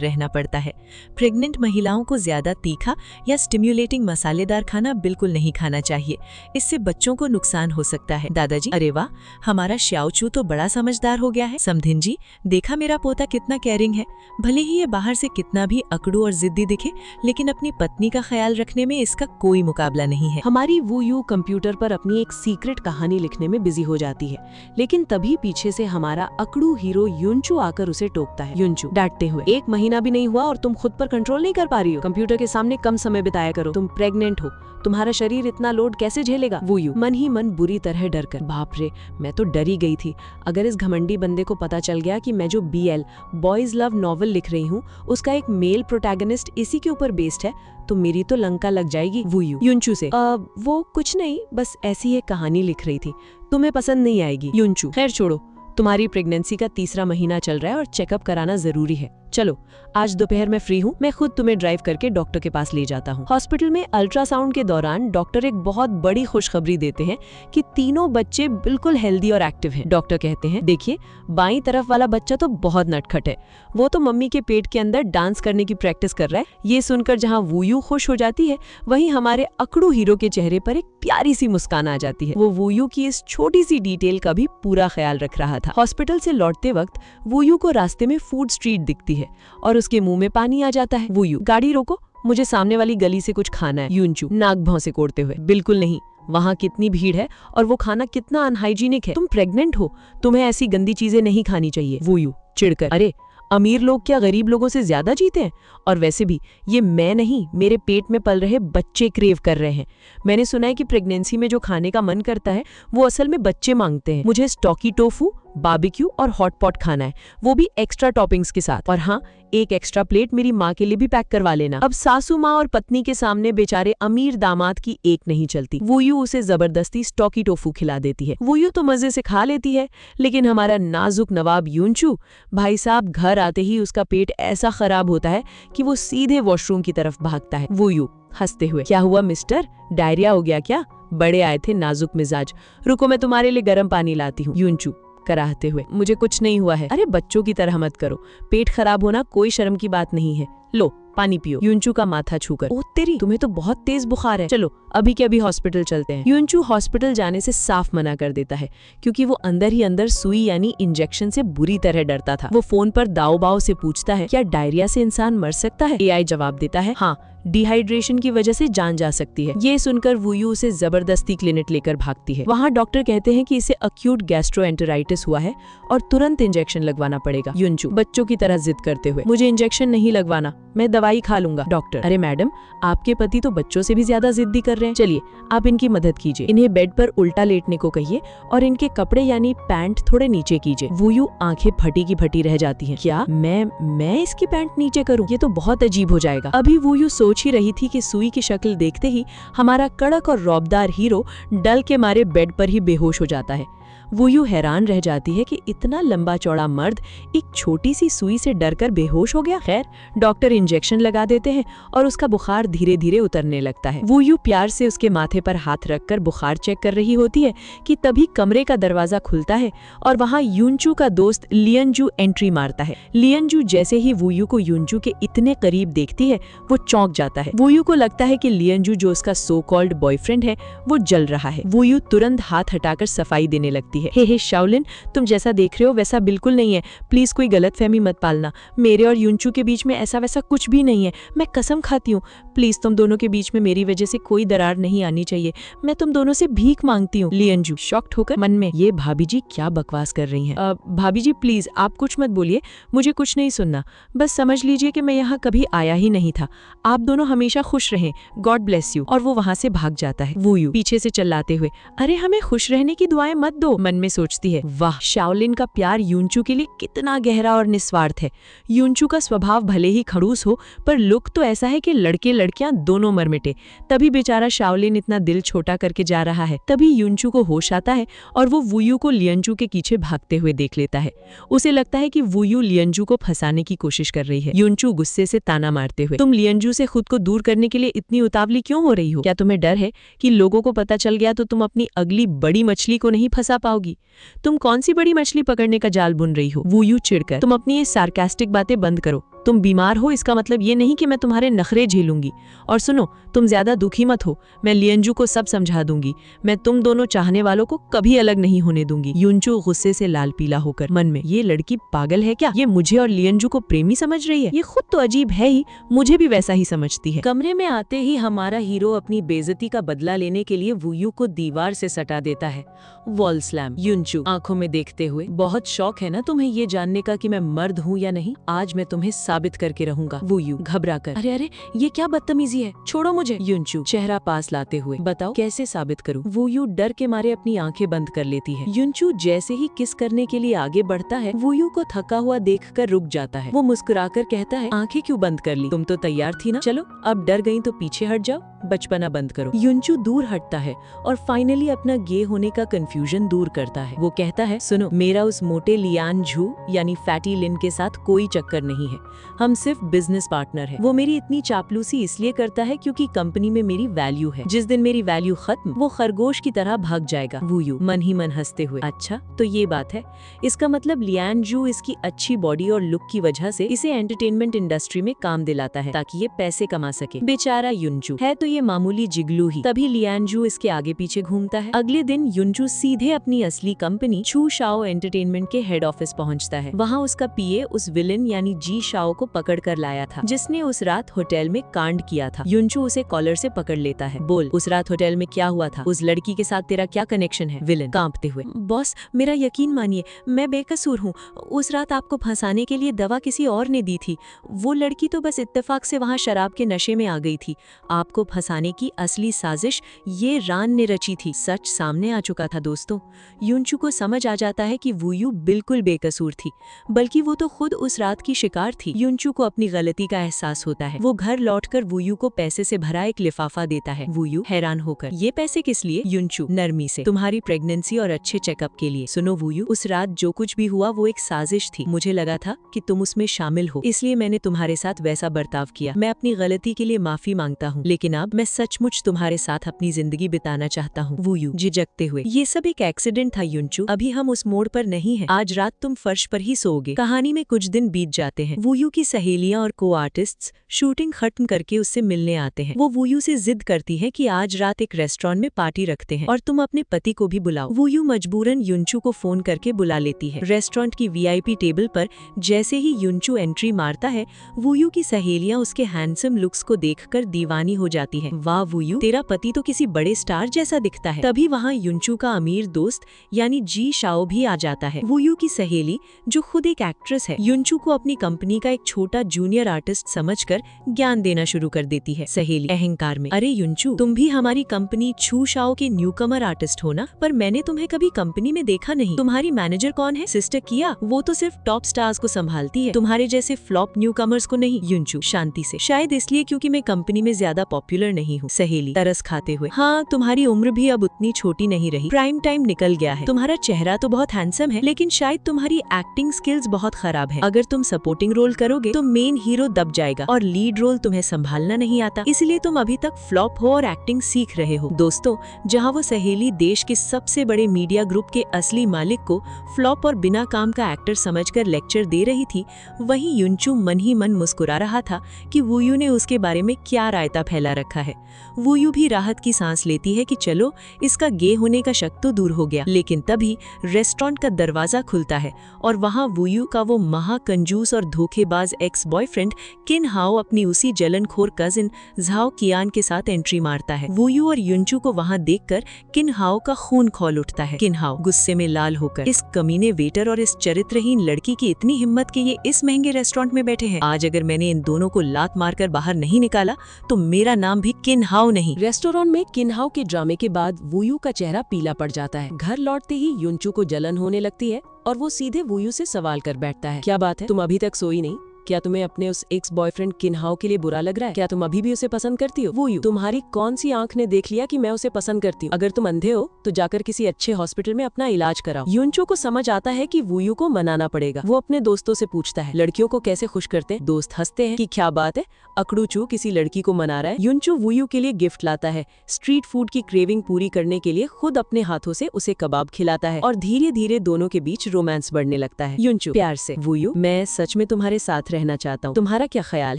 रहना पड़ता है। प्रेग्नेंट महिलाओं को ज्यादा तीखा या स्टिम्युलेटिंग मसालेदार खाना बिल्कुल नहीं खाना चाहिए, इससे बच्चों को नुकसान हो सकता है। दादाजी, अरे वाह, हमारा श्याओचू तो बड़ा समझदार हो गया है। समधिन जी, देखा मेरा पोता कितना केयरिंग है, भले ही ये बाहर से कितना भी अकड़ू और जिद्दी दिखे, लेकिन अपनी पत्नी का ख्याल रखने में इसका कोई मुकाबला नहीं है। हमारी वूयू कंप्यूटर पर अपनी एक सीक्रेट कहानी लिखने में बिजी हो जाती है, लेकिन तभी पीछे से हमारा हमारा अकड़ू हीरो युनचू आकर उसे टोकता है। युनचू डांटते हुए, 1 महीना भी नहीं हुआ और तुम खुद पर कंट्रोल नहीं कर पा रही हो। कंप्यूटर के सामने कम समय बिताया करो। तुम प्रेग्नेंट हो, तुम्हारा शरीर इतना लोड कैसे झेलेगा? वूयू मन ही मन बुरी तरह डर कर, बाप रे, मैं तो डरी गई थी। अगर इस घमंडी बंदे को पता चल गया कि मैं जो BL बॉयज लव नॉवल लिख रही हूँ उसका एक मेल प्रोटैगनिस्ट इसी के ऊपर बेस्ड है, तो मेरी तो लंका लग जाएगी। वूयू युनचू से, वो कुछ नहीं, बस ऐसी एक कहानी लिख रही थी, तुम्हें पसंद नहीं आएगी। युनचू, खैर छोड़ो, तुम्हारी प्रेगनेंसी का 3रा महीना चल रहा है और चेकअप कराना जरूरी है। चलो आज दोपहर में फ्री हूँ, मैं खुद तुम्हें ड्राइव करके डॉक्टर के पास ले जाता हूँ। हॉस्पिटल में अल्ट्रासाउंड के दौरान डॉक्टर एक बहुत बड़ी खुशखबरी देते हैं कि तीनों बच्चे बिल्कुल हेल्दी और एक्टिव हैं। डॉक्टर कहते हैं, देखिए बाईं तरफ वाला बच्चा तो बहुत नटखट है, वो तो मम्मी के पेट के अंदर डांस करने की प्रैक्टिस कर रहा है। ये सुनकर जहाँ वूयू खुश हो जाती है, वहीं हमारे अकड़ू हीरो के चेहरे पर एक प्यारी सी मुस्कान आ जाती है। वो वूयू की इस छोटी सी डिटेल का भी पूरा ख्याल रख रहा था। हॉस्पिटल से लौटते वक्त वूयू को रास्ते में फूड स्ट्रीट दिखती है और उसके मुंह में पानी आ जाता है। वूयू, गाड़ी रोको, मुझे सामने वाली गली से कुछ खाना है। युनचू नाक भौं कोड़ते हुए, बिल्कुल नहीं, वहाँ कितनी भीड़ है और वो खाना कितना अनहाइजीनिक है। तुम प्रेग्नेंट हो, तुम्हें ऐसी गंदी चीजें नहीं खानी चाहिए। वूयू चिढ़कर, अरे अमीर लोग क्या गरीब लोगों से ज्यादा जीते हैं? और वैसे भी ये मैं नहीं, मेरे पेट में पल रहे बच्चे क्रेव कर रहे हैं। मैंने सुना है कि प्रेगनेंसी में जो खाने का मन करता है वो असल में बच्चे मांगते हैं। मुझे स्टॉकी टोफू, बारबेक्यू और हॉट पॉट खाना है, वो भी एक्स्ट्रा टॉपिंग्स के साथ। और हाँ, एक एक्स्ट्रा प्लेट मेरी माँ के लिए भी पैक करवा लेना। अब सासू माँ और पत्नी के सामने बेचारे अमीर दामाद की एक नहीं चलती। वूयू उसे जबरदस्ती स्टॉकी टोफू खिला देती है। वूयू तो मजे से खा लेती है, लेकिन हमारा नाजुक नवाब युनचू, भाई साहब घर आते ही उसका पेट ऐसा खराब होता है कि वो सीधे वॉशरूम की तरफ भागता है। वूयू हंसते हुए, क्या हुआ मिस्टर, डायरिया हो गया क्या? बड़े आए थे नाजुक मिजाज, रुको मैं तुम्हारे लिए गर्म पानी लाती हूँ। युनचू कराहते हुए, मुझे कुछ नहीं हुआ है। अरे बच्चों की तरह मत करो, पेट खराब होना कोई शर्म की बात नहीं है, लो पानी पियो। युनचू का माथा छूकर, ओ तेरी, तुम्हें तो बहुत तेज बुखार है, चलो अभी के अभी हॉस्पिटल चलते हैं। युनचू हॉस्पिटल जाने से साफ मना कर देता है, क्योंकि वो अंदर ही अंदर सुई यानी इंजेक्शन से बुरी तरह डरता था। वो फोन पर दाव बाव से पूछता है, क्या डायरिया से इंसान मर सकता है? AI जवाब देता है, हाँ, डिहाइड्रेशन की वजह से जान जा सकती है। ये सुनकर वूयू उसे जबरदस्ती क्लिनिक लेकर भागती है। वहाँ डॉक्टर कहते हैं कि इसे अक्यूट गैस्ट्रोएंटेराइटिस हुआ है और तुरंत इंजेक्शन लगवाना पड़ेगा। युनचू बच्चों की तरह जिद करते हुए, मुझे इंजेक्शन नहीं लगवाना, मैं दवाई खा लूंगा। डॉक्टर, अरे मैडम, आपके पति तो बच्चों से भी ज्यादा जिद्दी कर रहे हैं, चलिए आप इनकी मदद कीजिए, इन्हें बेड पर उल्टा लेटने को कहिए और इनके कपड़े यानी पैंट थोड़े नीचे कीजिए। वूयू आंखें फटी की फटी रह जाती हैं। क्या मैं इसकी पैंट नीचे करूं? ये तो बहुत अजीब हो जाएगा। अभी वूयू सोच ही रही थी कि सुई की शक्ल देखते ही हमारा कड़क और रौबदार हीरो डल के मारे बेड पर ही बेहोश हो जाता है। वूयू हैरान रह जाती है कि इतना लंबा चौड़ा मर्द एक छोटी सी सुई से डरकर बेहोश हो गया। खैर, डॉक्टर इंजेक्शन लगा देते हैं और उसका बुखार धीरे धीरे उतरने लगता है। वूयू प्यार से उसके माथे पर हाथ रखकर बुखार चेक कर रही होती है कि तभी कमरे का दरवाजा खुलता है और वहाँ युनचू का दोस्त लियनजू एंट्री मारता है। लियनजू जैसे ही वूयू को युनचू के इतने करीब देखती है, वो चौंक जाता है। वूयू को लगता है कि लियनजू जो उसका सो कॉल्ड बॉयफ्रेंड है वो जल रहा है। वूयू तुरंत हाथ हटाकर सफाई देने लगती है। हे शाओलिन, तुम जैसा देख रहे हो वैसा बिल्कुल नहीं है, प्लीज कोई गलतफहमी मत पालना, मेरे और युनचू के बीच में ऐसा वैसा कुछ भी नहीं है, मैं कसम खाती हूँ, प्लीज तुम दोनों के बीच में मेरी वजह से कोई दरार नहीं आनी चाहिए, मैं तुम दोनों से भीख मांगती हूँ। लियनजू शॉक्ड होकर मन में, ये भाभी जी क्या बकवास कर रही हैं? भाभी जी प्लीज आप कुछ मत बोलिए, मुझे कुछ नहीं सुनना, बस समझ लीजिए कि मैं यहाँ कभी आया ही नहीं था, आप दोनों हमेशा खुश रहें, गॉड ब्लेस यू। और वो वहाँ से भाग जाता है। वूयू पीछे से चिल्लाते हुए, अरे हमें खुश रहने की दुआएं मत दो। मन में सोचती है, वाह, शाओलिन का प्यार युनचू के लिए कितना गहरा और निस्वार्थ है। युनचू का स्वभाव भले ही खड़ूस हो, पर लुक तो ऐसा है कि लड़के लड़कियां दोनों मर मिटे। तभी बेचारा शाओलिन इतना दिल छोटा करके जा रहा है। तभी युनचू को होश आता है और वो वूयू को लियनजू के पीछे भागते हुए देख लेता है। उसे लगता है कि वूयू लियनजू को फंसाने की कोशिश कर रही है। युनचू गुस्से से ताना मारते हुए, तुम लियनजू से खुद को दूर करने के लिए इतनी उतावली क्यों हो रही हो? क्या तुम्हें डर है कि लोगों को पता चल गया तो तुम अपनी अगली बड़ी मछली को नहीं फंसा पाओगी? तुम कौन सी बड़ी मछली पकड़ने का जाल बुन रही हो? वूयू चिढ़कर, तुम अपनी ये सार्कास्टिक बातें बंद करो, तुम बीमार हो इसका मतलब ये नहीं कि मैं तुम्हारे नखरे झेलूंगी। और सुनो, तुम ज्यादा दुखी मत हो, मैं लियंजू को सब समझा दूंगी। मैं तुम दोनों चाहने वालों को कभी अलग नहीं होने दूंगी। युनचू गुस्से से लाल पीला होकर मन में, ये लड़की पागल है क्या? ये मुझे और लियंजू को प्रेमी समझ रही है? ये खुद तो अजीब है ही, मुझे भी वैसा ही समझती है। कमरे में आते ही हमारा हीरो अपनी बेइज्जती का बदला लेने के लिए वूयू को दीवार से सटा देता है। Wall slam. युनचू आंखों में देखते हुए, बहुत शौक है ना तुम्हें ये जानने का कि मैं मर्द हूँ या नहीं? आज मैं तुम्हें साबित करके रहूंगा। वूयू घबरा कर, अरे अरे ये क्या बदतमीजी है, छोड़ो मुझे। युनचू चेहरा पास लाते हुए, बताओ कैसे साबित करूं? वूयू डर के मारे अपनी आंखें बंद कर लेती है। युनचू जैसे ही किस करने के लिए आगे बढ़ता है, वूयू को थका हुआ देखकर रुक जाता है। वो मुस्कुराकर कहता है, आंखें क्यों बंद कर ली? तुम तो तैयार थी ना? चलो अब डर गई तो पीछे हट जाओ, बचपना बंद करो। युनचू दूर हटता है और फाइनली अपना गे होने का कंफ्यूजन दूर करता है। वो कहता है, सुनो, मेरा उस मोटे लियान झू यानी फैटी लिन के साथ कोई चक्कर नहीं है, हम सिर्फ बिजनेस पार्टनर है। वो मेरी इतनी चापलूसी इसलिए करता है क्योंकि कंपनी में मेरी वैल्यू है। जिस दिन मेरी वैल्यू खत्म, वो खरगोश की तरह भाग जाएगा। वूयू मन ही मन हंसते हुए, अच्छा तो ये बात है, इसका मतलब लियान झू इसकी अच्छी बॉडी और लुक की वजह से इसे एंटरटेनमेंट इंडस्ट्री में काम दिलाता है ताकि ये पैसे कमा सके। बेचारा युनचू है तो ये मामूली जिगलू ही। तभी लियानजू इसके आगे पीछे घूमता है। अगले दिन युनचू सीधे अपनी असली कंपनी छू शाओ एंटरटेनमेंट के हेड ऑफिस पहुंचता है। वहां उसका पीए उस विलन यानी जी शाओ को पकड़ कर लाया था जिसने उस रात होटल में कांड किया था। युनचू उसे कॉलर से पकड़ लेता है। बोल, उस रात होटल में क्या हुआ था? उस लड़की के साथ तेरा क्या कनेक्शन है? विलन कांपते हुए, बॉस मेरा यकीन मानिए, मैं बेकसूर हूँ। उस रात आपको फंसाने के लिए दवा किसी और ने दी थी। वो लड़की तो बस इत्तेफाक से वहाँ शराब के नशे में आ गई थी। आपको फंसाने की असली साजिश ये रान ने रची थी। सच सामने आ चुका था दोस्तों। युनचू को समझ आ जाता है कि वूयू बिल्कुल बेकसूर थी, बल्कि वो तो खुद उस रात की शिकार थी। युनचू को अपनी गलती का एहसास होता है। वो घर लौटकर वूयू को पैसे से भरा एक लिफाफा देता है। वूयू हैरान होकर, ये पैसे किस लिए? युनचू नरमी से, तुम्हारी प्रेगनेंसी और अच्छे चेकअप के लिए। सुनो वूयू, उस रात जो कुछ भी हुआ वो एक साजिश थी। मुझे लगा था कि तुम उसमें शामिल हो, इसलिए मैंने तुम्हारे साथ वैसा बर्ताव किया। मैं अपनी गलती के लिए माफी मांगता हूँ, लेकिन अब मैं सचमुच तुम्हारे साथ अपनी जिंदगी बिताना चाहता हूँ। वूयू झिझकते हुए, ये सब एक एक्सीडेंट था युनचू, अभी हम उस मोड़ पर नहीं हैं। आज रात तुम फर्श पर ही सोओगे। कहानी में कुछ दिन बीत जाते हैं। वूयू की सहेलियां और को आर्टिस्ट्स शूटिंग खत्म करके उससे मिलने आते हैं। वो वूयू से जिद करती है कि आज रात एक रेस्टोरेंट में पार्टी रखते हैं और तुम अपने पति को भी बुलाओ। वूयू मजबूरन युनचू को फोन करके बुला लेती है। रेस्टोरेंट की वीआईपी टेबल पर जैसे ही युनचू एंट्री मारता है, वूयू की सहेलियां उसके हैंडसम लुक्स को देखकर दीवानी हो जाती हैं। वाह वूयू, तेरा पति तो किसी बड़े स्टार जैसा दिखता है। तभी वहाँ युनचू का अमीर दोस्त यानी जी शाओ भी आ जाता है। वूयू की सहेली जो खुद एक एक्ट्रेस है, युनचू को अपनी कंपनी का एक छोटा जूनियर आर्टिस्ट समझकर ज्ञान देना शुरू कर देती है। सहेली अहंकार में, अरे युनचू, तुम भी हमारी कंपनी छू शाओ के न्यूकमर आर्टिस्ट हो ना? पर मैंने तुम्हें कभी कंपनी में देखा नहीं। तुम्हारी मैनेजर कौन है? सिस्टर किया, वो तो सिर्फ टॉप स्टार्स को संभालती है, तुम्हारे जैसे फ्लॉप न्यूकमर्स को नहीं। युनचू शांति से, शायद इसलिए क्योंकि मैं कंपनी में ज्यादा पॉपुलर नहीं हूँ। सहेली तरस खाते हुए, हाँ तुम्हारी उम्र भी अब उतनी छोटी नहीं रही, प्राइम टाइम निकल गया है। तुम्हारा चेहरा तो बहुत हैंडसम है, लेकिन शायद तुम्हारी एक्टिंग स्किल्स बहुत खराब है। अगर तुम सपोर्टिंग रोल करोगे तो मेन हीरो दब जाएगा और लीड रोल तुम्हें संभालना नहीं आता, इसलिए तुम अभी तक फ्लॉप हो और एक्टिंग सीख रहे हो। दोस्तों, जहाँ वो सहेली देश के सबसे बड़े मीडिया ग्रुप के असली मालिक को फ्लॉप और बिना काम का एक्टर समझकर लेक्चर दे रही थी, वहीं युनचू मन ही मन मुस्कुरा रहा था कि वूयू ने उसके बारे में क्या रायता फैला रखा है। वूयू भी राहत की सांस लेती है कि चलो इसका गे होने का शक तो दूर हो गया। लेकिन तभी रेस्टोरेंट का दरवाजा खुलता है और वहाँ वूयू का वो महाकंजूस और धोखेबाज एक्स बॉयफ्रेंड किन हाओ अपनी उसी जलनखोर कजिन झाओ कियान के साथ एंट्री मारता है। वूयू और युनचू को वहाँ देखकर किन हाओ का खून खौल उठता है। किन हाओ गुस्से में लाल होकर, इस कमीने वेटर और इस चरित्रहीन लड़की की इतनी हिम्मत कि ये इस महंगे रेस्टोरेंट में बैठे हैं। आज अगर मैंने इन दोनों को लात मारकर बाहर नहीं निकाला तो मेरा नाम भी किन हाओ नहीं। रेस्टोरेंट में किन हाओ के ड्रामे के बाद वूयू का चेहरा पीला पड़ जाता है। घर लौटते ही युनचू को जलन होने लगती है और वो सीधे वूयू से सवाल कर बैठता है, क्या बात है, तुम अभी तक सोई नहीं? क्या तुम्हें अपने उस एक्स बॉयफ्रेंड किन हाओ के लिए बुरा लग रहा है? क्या तुम अभी भी उसे पसंद करती हो? वूयू, तुम्हारी कौन सी आंख ने देख लिया कि मैं उसे पसंद करती हूँ? अगर तुम अंधे हो तो जाकर किसी अच्छे हॉस्पिटल में अपना इलाज कराओ। युनचू को समझ आता है कि वूयू को मनाना पड़ेगा। वो अपने दोस्तों से पूछता है, लड़कियों को कैसे खुश करते हैं? दोस्त हंसते हैं कि क्या बात है, अकड़ूचू किसी लड़की को मना रहा है। युनचू वूयू के लिए गिफ्ट लाता है। स्ट्रीट फूड की क्रेविंग पूरी करने के लिए खुद अपने हाथों से उसे कबाब खिलाता है और धीरे धीरे दोनों के बीच रोमांस बढ़ने लगता है। युनचू प्यार से, वूयू मैं सच में तुम्हारे साथ रहना चाहता हूँ। तुम्हारा क्या ख्याल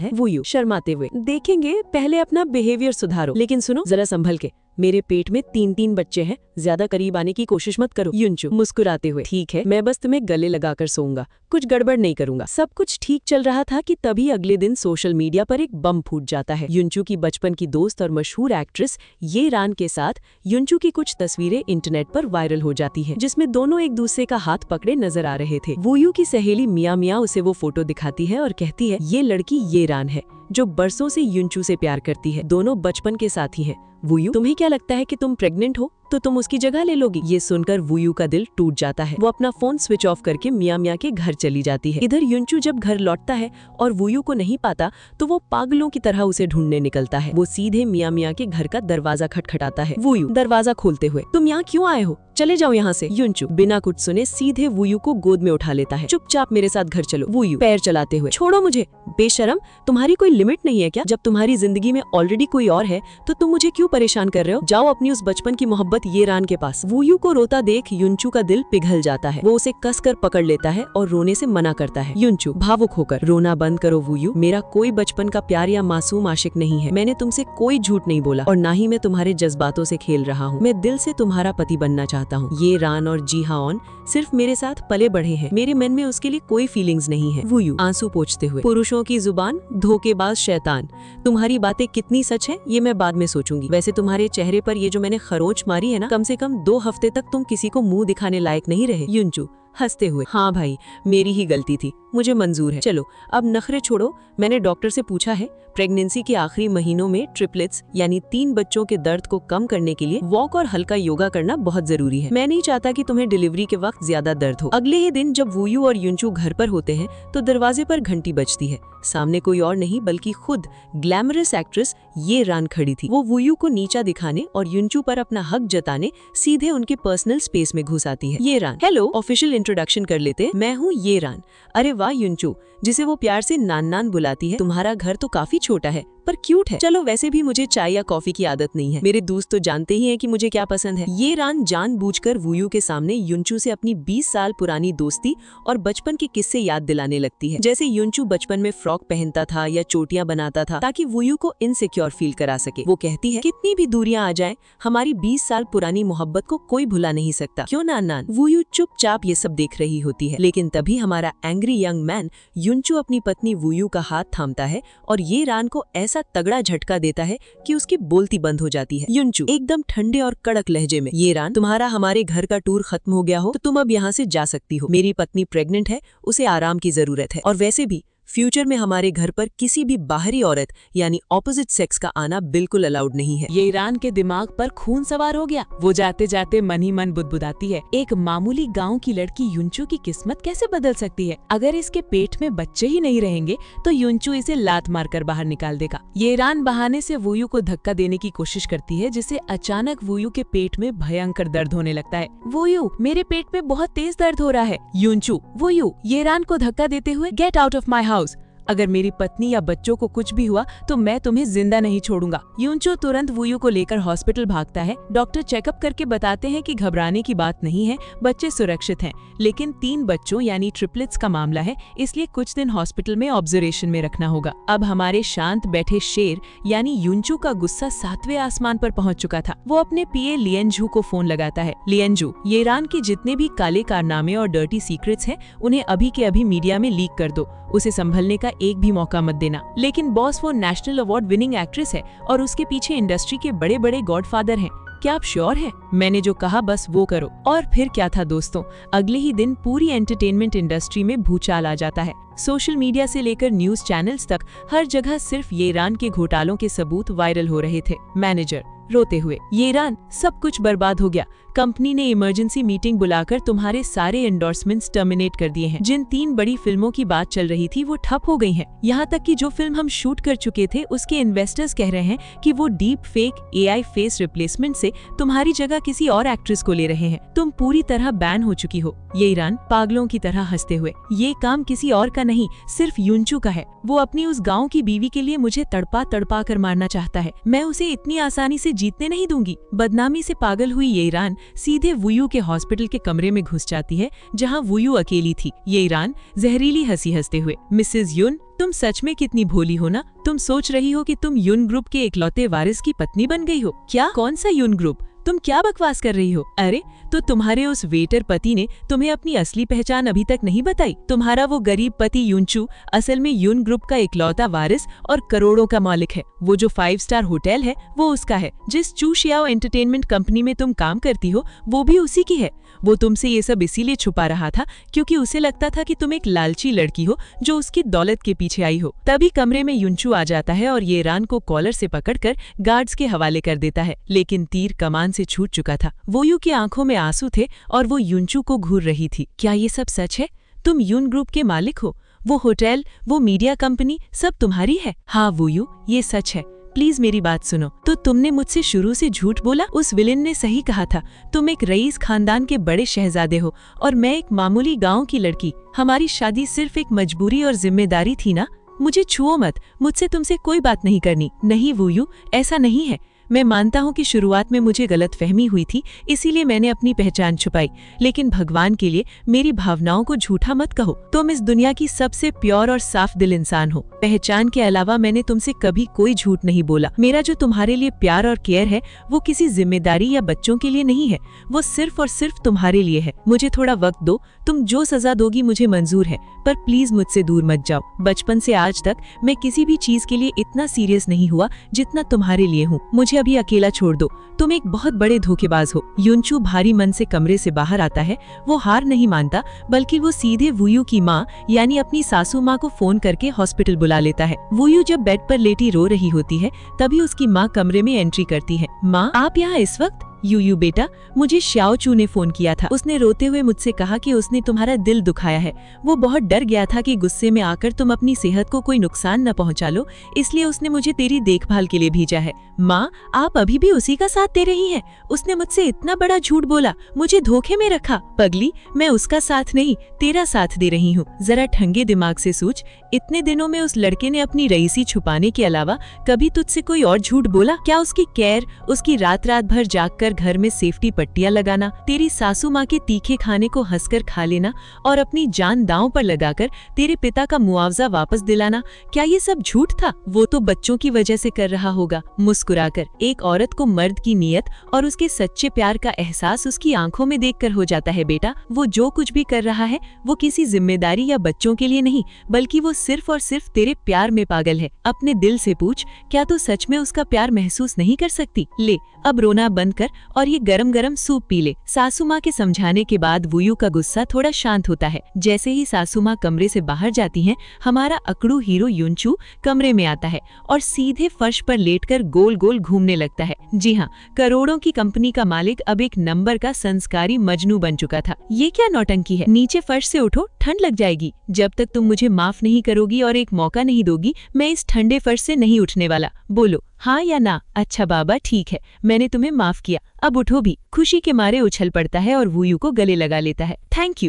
है? वूयू शर्माते हुए, देखेंगे, पहले अपना बिहेवियर सुधारो। लेकिन सुनो, जरा संभल के, मेरे पेट में 3-3 बच्चे हैं, ज्यादा करीब आने की कोशिश मत करो। युंचू मुस्कुराते हुए, ठीक है, मैं बस तुम्हें गले लगाकर सोऊंगा, कुछ गड़बड़ नहीं करूंगा। सब कुछ ठीक चल रहा था कि तभी अगले दिन सोशल मीडिया पर एक बम फूट जाता है। युंचू की बचपन की दोस्त और मशहूर एक्ट्रेस ये रान के साथ युंचू की कुछ तस्वीरें इंटरनेट पर वायरल हो जाती है, जिसमें दोनों एक दूसरे का हाथ पकड़े नजर आ रहे थे। वूयू की सहेली मिया मिया उसे वो फोटो दिखाती है और कहती है, ये लड़की ये रान है जो बरसों से युंचू से प्यार करती है, दोनों बचपन के साथी हैं। वूयू, तुम्हें क्या लगता है कि तुम प्रेग्नेंट हो तो तुम उसकी जगह ले लोगी? ये सुनकर वूयू का दिल टूट जाता है। वो अपना फोन स्विच ऑफ करके मिया मिया के घर चली जाती है। इधर युंचू जब घर लौटता है और वूयू को नहीं पाता तो वो पागलों की तरह उसे ढूंढने निकलता है। वो सीधे मिया मिया के घर का दरवाजा खटखटाता है। वूयू दरवाजा खोलते हुए, तुम यहाँ क्यों आए हो? चले जाओ यहाँ से। युंचू बिना कुछ सुने सीधे वूयू को गोद में उठा लेता है। चुपचाप मेरे साथ घर चलो। वूयू पैर चलाते हुए, छोड़ो मुझे, बेशरम, तुम्हारी कोई लिमिट नहीं है क्या? जब तुम्हारी जिंदगी में ऑलरेडी कोई और है तो तुम मुझे क्यों परेशान कर रहे हो? जाओ अपनी उस बचपन की मोहब्बत ये रान के पास। वूयू को रोता देख युंचू का दिल पिघल जाता है। वो उसे कसकर पकड़ लेता है और रोने से मना करता है। युंचू भावुक होकर, रोना बंद करो वूयू, मेरा कोई बचपन का प्यार या मासूम आशिक नहीं है। मैंने तुमसे कोई झूठ नहीं बोला और ना ही मैं तुम्हारे जज्बातों से खेल रहा हूँ। मैं दिल से तुम्हारा पति बनना चाहता हूँ। ये रान और जी हाओन सिर्फ मेरे साथ पले बढ़े हैं, मेरे मन में उसके लिए कोई फीलिंग्स नहीं है। वूयू आंसू पोंछते हुए, पुरुषों की जुबान, धोखेबाज शैतान, तुम्हारी बातें कितनी सच है ये मैं बाद में सोचूंगी। वैसे तुम्हारे चेहरे पर ये जो मैंने खरोंच मारी है ना, कम से कम 2 हफ्ते तक तुम किसी को मुंह दिखाने लायक नहीं रहे। युंचू हंसते हुए, हाँ भाई, मेरी ही गलती थी, मुझे मंजूर है। चलो अब नखरे छोड़ो, मैंने डॉक्टर से पूछा है, प्रेगनेंसी के आखिरी महीनों में ट्रिपलेट्स यानी 3 बच्चों के दर्द को कम करने के लिए वॉक और हल्का योगा करना बहुत जरूरी है। मैं नहीं चाहता कि तुम्हें डिलीवरी के वक्त ज्यादा दर्द हो। अगले ही दिन जब वूयू और युंचू घर पर होते हैं तो दरवाजे पर घंटी बजती है। सामने कोई और नहीं बल्कि खुद ग्लैमरस एक्ट्रेस ये रान खड़ी थी। वो वूयू को नीचा दिखाने और युंचू पर अपना हक जताने सीधे उनके पर्सनल स्पेस में घुस आती है। ये रान, हेलो, ऑफिशियल इंट्रोडक्शन कर लेते, मैं हूँ ये रान। अरे वाह युंचू, जिसे वो प्यार से नान नान बुलाती है, तुम्हारा घर तो काफी छोटा है पर क्यूट है। चलो वैसे भी मुझे चाय या कॉफी की आदत नहीं है, मेरे दोस्त तो जानते ही हैं कि मुझे क्या पसंद है। ये रान जानबूझकर वूयू के सामने युंचू से अपनी 20 साल पुरानी दोस्ती और बचपन के किस्से याद दिलाने लगती है, जैसे युंचू बचपन में फ्रॉक पहनता था या चोटियां बनाता था ताकि वूयू को इनसिक्योर फील करा सके। वो कहती है, कितनी भी दूरियां आ जाएं, हमारी 20 साल पुरानी मोहब्बत को कोई भुला नहीं सकता, क्यों नान नान? वूयू चुपचाप ये सब देख रही होती है, लेकिन तभी हमारा एंग्री यंग मैन युंचू अपनी पत्नी वूयू का हाथ थामता है और ये रान को ऐसा तगड़ा झटका देता है कि उसकी बोलती बंद हो जाती है। युंचू एकदम ठंडे और कड़क लहजे में, ये रान, तुम्हारा हमारे घर का टूर खत्म हो गया हो तो तुम अब यहाँ से जा सकती हो। मेरी पत्नी प्रेग्नेंट है, उसे आराम की जरूरत है, और वैसे भी फ्यूचर में हमारे घर पर किसी भी बाहरी औरत यानी ऑपोजिट सेक्स का आना बिल्कुल अलाउड नहीं है। ये ईरान के दिमाग पर खून सवार हो गया। वो जाते जाते मन ही मन बुदबुदाती है, एक मामूली गांव की लड़की युंचू की किस्मत कैसे बदल सकती है? अगर इसके पेट में बच्चे ही नहीं रहेंगे तो युंचू इसे लात मारकर बाहर निकाल देगा। ये ईरान बहाने से वूयू को धक्का देने की कोशिश करती है, जिससे अचानक वूयू के पेट में भयंकर दर्द होने लगता है। वूयू, मेरे पेट में बहुत तेज दर्द हो रहा है। युंचू, वूयू, ये ईरान को धक्का देते हुए, get out of my house. अगर मेरी पत्नी या बच्चों को कुछ भी हुआ तो मैं तुम्हें जिंदा नहीं छोड़ूंगा। युंचू तुरंत वूयू को लेकर हॉस्पिटल भागता है। डॉक्टर चेकअप करके बताते हैं कि घबराने की बात नहीं है, बच्चे सुरक्षित हैं, लेकिन 3 बच्चों यानी ट्रिपलेट्स का मामला है, इसलिए कुछ दिन हॉस्पिटल में ऑब्जर्वेशन में रखना होगा। अब हमारे शांत बैठे शेर यानी युंचू का गुस्सा 7वें आसमान पर पहुंच चुका था। वो अपने पीए लियनजू को फोन लगाता है। लियनजू, ये ईरान के जितने भी काले कारनामे और डर्टी सीक्रेट्स हैं उन्हें अभी के अभी मीडिया में लीक कर दो, उसे संभलने का एक भी मौका मत देना। लेकिन बॉस, वो नेशनल अवार्ड विनिंग एक्ट्रेस है और उसके पीछे इंडस्ट्री के बड़े बड़े गॉडफादर हैं। क्या आप श्योर हैं? मैंने जो कहा बस वो करो। और फिर क्या था दोस्तों, अगले ही दिन पूरी एंटरटेनमेंट इंडस्ट्री में भूचाल आ जाता है। सोशल मीडिया से लेकर न्यूज चैनल्स तक हर जगह सिर्फ ये ईरान के घोटालों के सबूत वायरल हो रहे थे। मैनेजर रोते हुए, ये ईरान, सब कुछ बर्बाद हो गया। कंपनी ने इमरजेंसी मीटिंग बुलाकर तुम्हारे सारे एंडोर्समेंट्स टर्मिनेट कर दिए हैं। जिन 3 बड़ी फिल्मों की बात चल रही थी वो ठप हो गई हैं। यहाँ तक कि जो फिल्म हम शूट कर चुके थे उसके इन्वेस्टर्स कह रहे हैं कि वो deep fake AI face replacement से तुम्हारी जगह किसी और एक्ट्रेस को ले रहे हैं। तुम पूरी तरह बैन हो चुकी हो। ये ईरान पागलों की तरह हंसते हुए, ये काम किसी और का नहीं, सिर्फ युंचू का है। वो अपनी उस गाँव की बीवी के लिए मुझे तड़पा तड़पा कर मारना चाहता है। मैं उसे इतनी आसानी से जीतने नहीं दूंगी। बदनामी से पागल हुई ये ईरान सीधे वुयू के हॉस्पिटल के कमरे में घुस जाती है जहां वुयू अकेली थी। ये ईरान जहरीली हंसी हंसते हुए, मिसेस युन, तुम सच में कितनी भोली हो ना। तुम सोच रही हो कि तुम युन ग्रुप के इकलौते वारिस की पत्नी बन गई हो क्या? कौन सा युन ग्रुप? तुम क्या बकवास कर रही हो? अरे तो तुम्हारे उस वेटर पति ने तुम्हें अपनी असली पहचान अभी तक नहीं बताई। तुम्हारा वो गरीब पति युनचू असल में युन ग्रुप का इकलौता वारिस और करोड़ों का मालिक है। वो जो 5 स्टार होटल है वो उसका है। जिस चू शियाओ एंटरटेनमेंट कंपनी में तुम काम करती हो वो भी उसी की है। वो तुमसे ये सब इसीलिए छुपा रहा था क्योंकि उसे लगता था कि तुम एक लालची लड़की हो जो उसकी दौलत के पीछे आई हो। तभी कमरे में युनचू आ जाता है और ये ईरान को कॉलर से पकड़कर गार्ड्स के हवाले कर देता है। लेकिन तीर कमान से छूट चुका था। वोयू की आंखों में आंसू थे और वो युनचू को घूर रही थी। क्या ये सब सच है? तुम युन ग्रुप के मालिक हो? वो होटल, वो मीडिया कंपनी सब तुम्हारी है? हाँ वोयू, ये सच है। प्लीज मेरी बात सुनो। तो तुमने मुझसे शुरू से झूठ बोला? उस विलेन ने सही कहा था। तुम एक रईस खानदान के बड़े शहजादे हो और मैं एक मामूली गांव की लड़की। हमारी शादी सिर्फ एक मजबूरी और जिम्मेदारी थी ना। मुझे छुओ मत, मुझसे तुमसे कोई बात नहीं करनी। नहीं वोयू, ऐसा नहीं है। मैं मानता हूँ कि शुरुआत में मुझे गलतफहमी हुई थी, इसीलिए मैंने अपनी पहचान छुपाई। लेकिन भगवान के लिए मेरी भावनाओं को झूठा मत कहो। तुम इस दुनिया की सबसे प्योर और साफ दिल इंसान हो। पहचान के अलावा मैंने तुमसे कभी कोई झूठ नहीं बोला। मेरा जो तुम्हारे लिए प्यार और केयर है वो किसी जिम्मेदारी या बच्चों के लिए नहीं है, वो सिर्फ और सिर्फ तुम्हारे लिए है। मुझे थोड़ा वक्त दो, तुम जो सजा दोगी मुझे मंजूर है, पर प्लीज मुझसे दूर मत जाओ। बचपन से आज तक मैं किसी भी चीज के लिए इतना सीरियस नहीं हुआ जितना तुम्हारे लिए हूँ। मुझे अभी अकेला छोड़ दो, तुम एक बहुत बड़े धोखेबाज हो। युनचू भारी मन से कमरे से बाहर आता है। वो हार नहीं मानता, बल्कि वो सीधे वुयू की माँ यानी अपनी सासू माँ को फोन करके हॉस्पिटल बुला लेता है। वुयू जब बेड पर लेटी रो रही होती है तभी उसकी माँ कमरे में एंट्री करती है। माँ, आप यहाँ इस वक्त? यूयू बेटा, मुझे श्याओ चू ने फोन किया था। उसने रोते हुए मुझसे कहा कि उसने तुम्हारा दिल दुखाया है। वो बहुत डर गया था कि गुस्से में आकर तुम अपनी सेहत को कोई नुकसान न पहुंचा लो, इसलिए उसने मुझे तेरी देखभाल के लिए भेजा है। माँ, आप अभी भी उसी का साथ दे रही हैं? उसने मुझसे इतना बड़ा झूठ बोला, मुझे धोखे में रखा। पगली, मैं उसका साथ नहीं तेरा साथ दे रही हूँ। जरा ठंगे दिमाग से सोच, इतने दिनों में उस लड़के ने अपनी रईसी छुपाने के अलावा कभी तुझसे कोई और झूठ बोला क्या? उसकी केयर, उसकी रात रात भर जागकर घर में सेफ्टी पट्टियां लगाना, तेरी सासू माँ के तीखे खाने को हंसकर खा लेना और अपनी जान दांव पर लगाकर तेरे पिता का मुआवजा वापस दिलाना, क्या ये सब झूठ था? वो तो बच्चों की वजह से कर रहा होगा। मुस्कुराकर एक औरत को मर्द की नीयत और उसके सच्चे प्यार का एहसास उसकी आंखों में देखकर हो जाता है। बेटा, वो जो कुछ भी कर रहा है वो किसी जिम्मेदारी या बच्चों के लिए नहीं, बल्कि वो सिर्फ और सिर्फ तेरे प्यार में पागल है। अपने दिल से पूछ, क्या तू सच में उसका प्यार महसूस नहीं कर सकती? ले, अब रोना बंद कर और ये गरम गरम सूप पी ले। सासू माँ के समझाने के बाद वुयू का गुस्सा थोड़ा शांत होता है। जैसे ही सासू माँ कमरे से बाहर जाती हैं, हमारा अकड़ू हीरो युनचू कमरे में आता है और सीधे फर्श पर लेटकर गोल गोल घूमने लगता है। जी हाँ, करोड़ों की कंपनी का मालिक अब एक नंबर का संस्कारी मजनू बन चुका था। ये क्या नौटंकी है? नीचे फर्श से उठो, ठंड लग जाएगी। जब तक तुम मुझे माफ नहीं करोगी और एक मौका नहीं दोगी, मैं इस ठंडे फर्श से नहीं उठने वाला। बोलो हाँ या ना? अच्छा बाबा, ठीक है, मैंने तुम्हें माफ किया, अब उठो भी। खुशी के मारे उछल पड़ता है और वुयू को गले लगा लेता है। Thank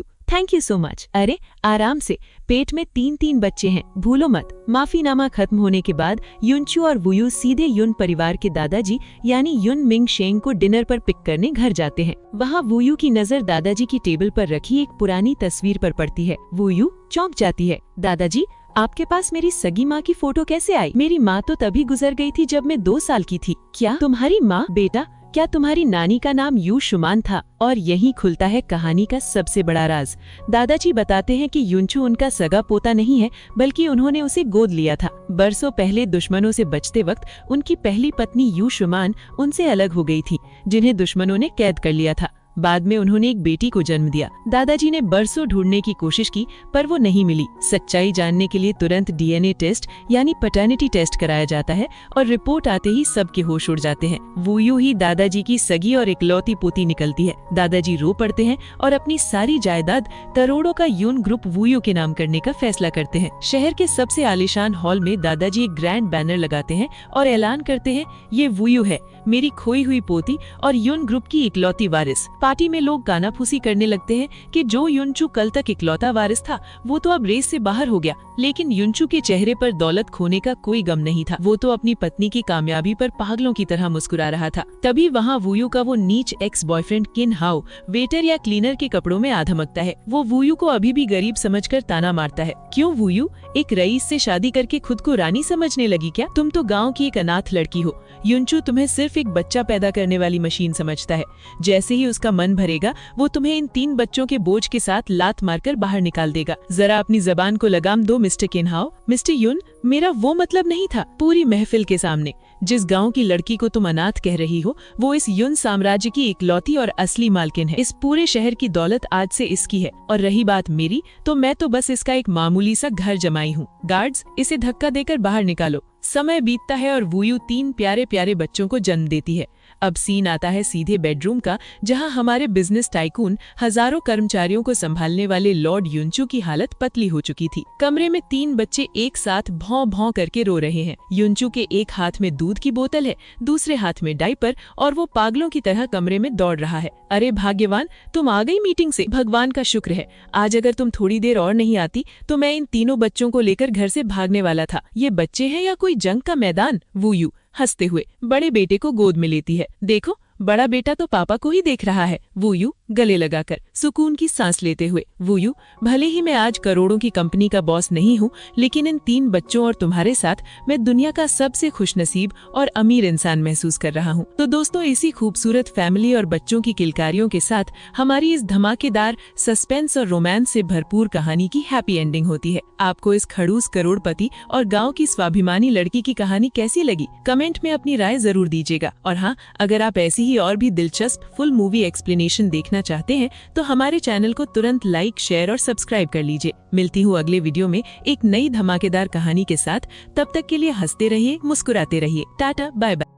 you so much. अरे आराम से, पेट में 3 बच्चे हैं, भूलो मत। माफीनामा खत्म होने के बाद युनचू और वुयू सीधे युन परिवार के दादाजी यानी युन मिंग शेंग को डिनर पर पिक करने घर जाते हैं। वहाँ वुयू की नजर दादाजी की टेबल पर रखी एक पुरानी तस्वीर पर पड़ती है। वुयू चौंक जाती है। दादाजी, आपके पास मेरी सगी माँ की फोटो कैसे आई? मेरी माँ तो तभी गुजर गई थी जब मैं 2 साल की थी। क्या तुम्हारी माँ? बेटा, क्या तुम्हारी नानी का नाम यू शुमान था? और यहीं खुलता है कहानी का सबसे बड़ा राज। दादाजी बताते हैं कि युनचू उनका सगा पोता नहीं है, बल्कि उन्होंने उसे गोद लिया था। बरसों पहले दुश्मनों से बचते वक्त उनकी पहली पत्नी यू शुमान उनसे अलग हो गई थी, जिन्हें दुश्मनों ने कैद कर लिया था। बाद में उन्होंने एक बेटी को जन्म दिया। दादाजी ने बरसों ढूंढने की कोशिश की, पर वो नहीं मिली। सच्चाई जानने के लिए तुरंत डीएनए टेस्ट यानी पैटर्निटी टेस्ट कराया जाता है और रिपोर्ट आते ही सबके होश उड़ जाते हैं। वुयू ही दादाजी की सगी और इकलौती पोती निकलती है। दादाजी रो पड़ते हैं और अपनी सारी जायदाद करोड़ों का युन ग्रुप वुयू के नाम करने का फैसला करते हैं। शहर के सबसे आलीशान हॉल में दादाजी एक ग्रैंड बैनर लगाते हैं और ऐलान करते हैं, ये वुयू है, मेरी खोई हुई पोती और युन ग्रुप की इकलौती वारिस। पार्टी में लोग कानाफूसी करने लगते हैं कि जो युनचू कल तक इकलौता वारिस था वो तो अब रेस से बाहर हो गया, लेकिन युनचू के चेहरे पर दौलत खोने का कोई गम नहीं था। वो तो अपनी पत्नी की कामयाबी पर पागलों की तरह मुस्कुरा रहा था। तभी वहाँ वूयू का वो नीच एक्स बॉयफ्रेंड किन हाओ वेटर या क्लीनर के कपड़ों में आ धमकता है। वो वूयू को अभी भी गरीब समझकर ताना मारता है। क्यों वूयू, एक रईस से शादी करके खुद को रानी समझने लगी क्या? तुम तो गाँव की एक अनाथ लड़की हो। युनचू तुम्हें सिर्फ एक बच्चा पैदा करने वाली मशीन समझता है। जैसे ही उसका मन भरेगा वो तुम्हें इन 3 बच्चों के बोझ के साथ लात मारकर बाहर निकाल देगा। जरा अपनी जबान को लगाम दो मिस्टर किनहाओ। मिस्टर युन, मेरा वो मतलब नहीं था। पूरी महफिल के सामने जिस गांव की लड़की को तुम अनाथ कह रही हो वो इस युन साम्राज्य की इकलौती और असली मालकिन है। इस पूरे शहर की दौलत आज से इसकी है। और रही बात मेरी, तो मैं तो बस इसका एक मामूली सा घर जमाई हूँ। गार्ड्स, इसे धक्का देकर बाहर निकालो। समय बीतता है और वूयू 3 प्यारे प्यारे बच्चों को जन्म देती है। अब सीन आता है सीधे बेडरूम का, जहां हमारे बिजनेस टाइकून हजारों कर्मचारियों को संभालने वाले लॉर्ड युनचू की हालत पतली हो चुकी थी। कमरे में 3 बच्चे एक साथ भौं भौं करके रो रहे हैं। युनचू के एक हाथ में दूध की बोतल है, दूसरे हाथ में डायपर, और वो पागलों की तरह कमरे में दौड़ रहा है। अरे भाग्यवान, तुम आ गई मीटिंग से। भगवान का शुक्र है, आज अगर तुम थोड़ी देर और नहीं आती तो मैं इन तीनों बच्चों को लेकर घर से भागने वाला था। ये बच्चे हैं या कोई जंग का मैदान? वूयू हंसते हुए बड़े बेटे को गोद में लेती है। देखो, बड़ा बेटा तो पापा को ही देख रहा है। वूयू गले लगाकर सुकून की सांस लेते हुए, वूयू, भले ही मैं आज करोड़ों की कंपनी का बॉस नहीं हूँ, लेकिन इन 3 बच्चों और तुम्हारे साथ मैं दुनिया का सबसे खुशनसीब और अमीर इंसान महसूस कर रहा हूँ। तो दोस्तों, इसी खूबसूरत फैमिली और बच्चों की किलकारियों के साथ हमारी इस धमाकेदार सस्पेंस और रोमांस से भरपूर कहानी की हैप्पी एंडिंग होती है। आपको इस खड़ूस करोड़पति और गाँव की स्वाभिमानी लड़की की कहानी कैसी लगी? कमेंट में अपनी राय जरूर दीजिएगा। और हाँ, अगर आप ऐसी ही और भी दिलचस्प फुल मूवी एक्सप्लेनेशन देखना चाहते हैं तो हमारे चैनल को तुरंत लाइक, शेयर और सब्सक्राइब कर लीजिए। मिलती हूँ अगले वीडियो में एक नई धमाकेदार कहानी के साथ। तब तक के लिए हंसते रहिए, मुस्कुराते रहिए। Tata, bye bye.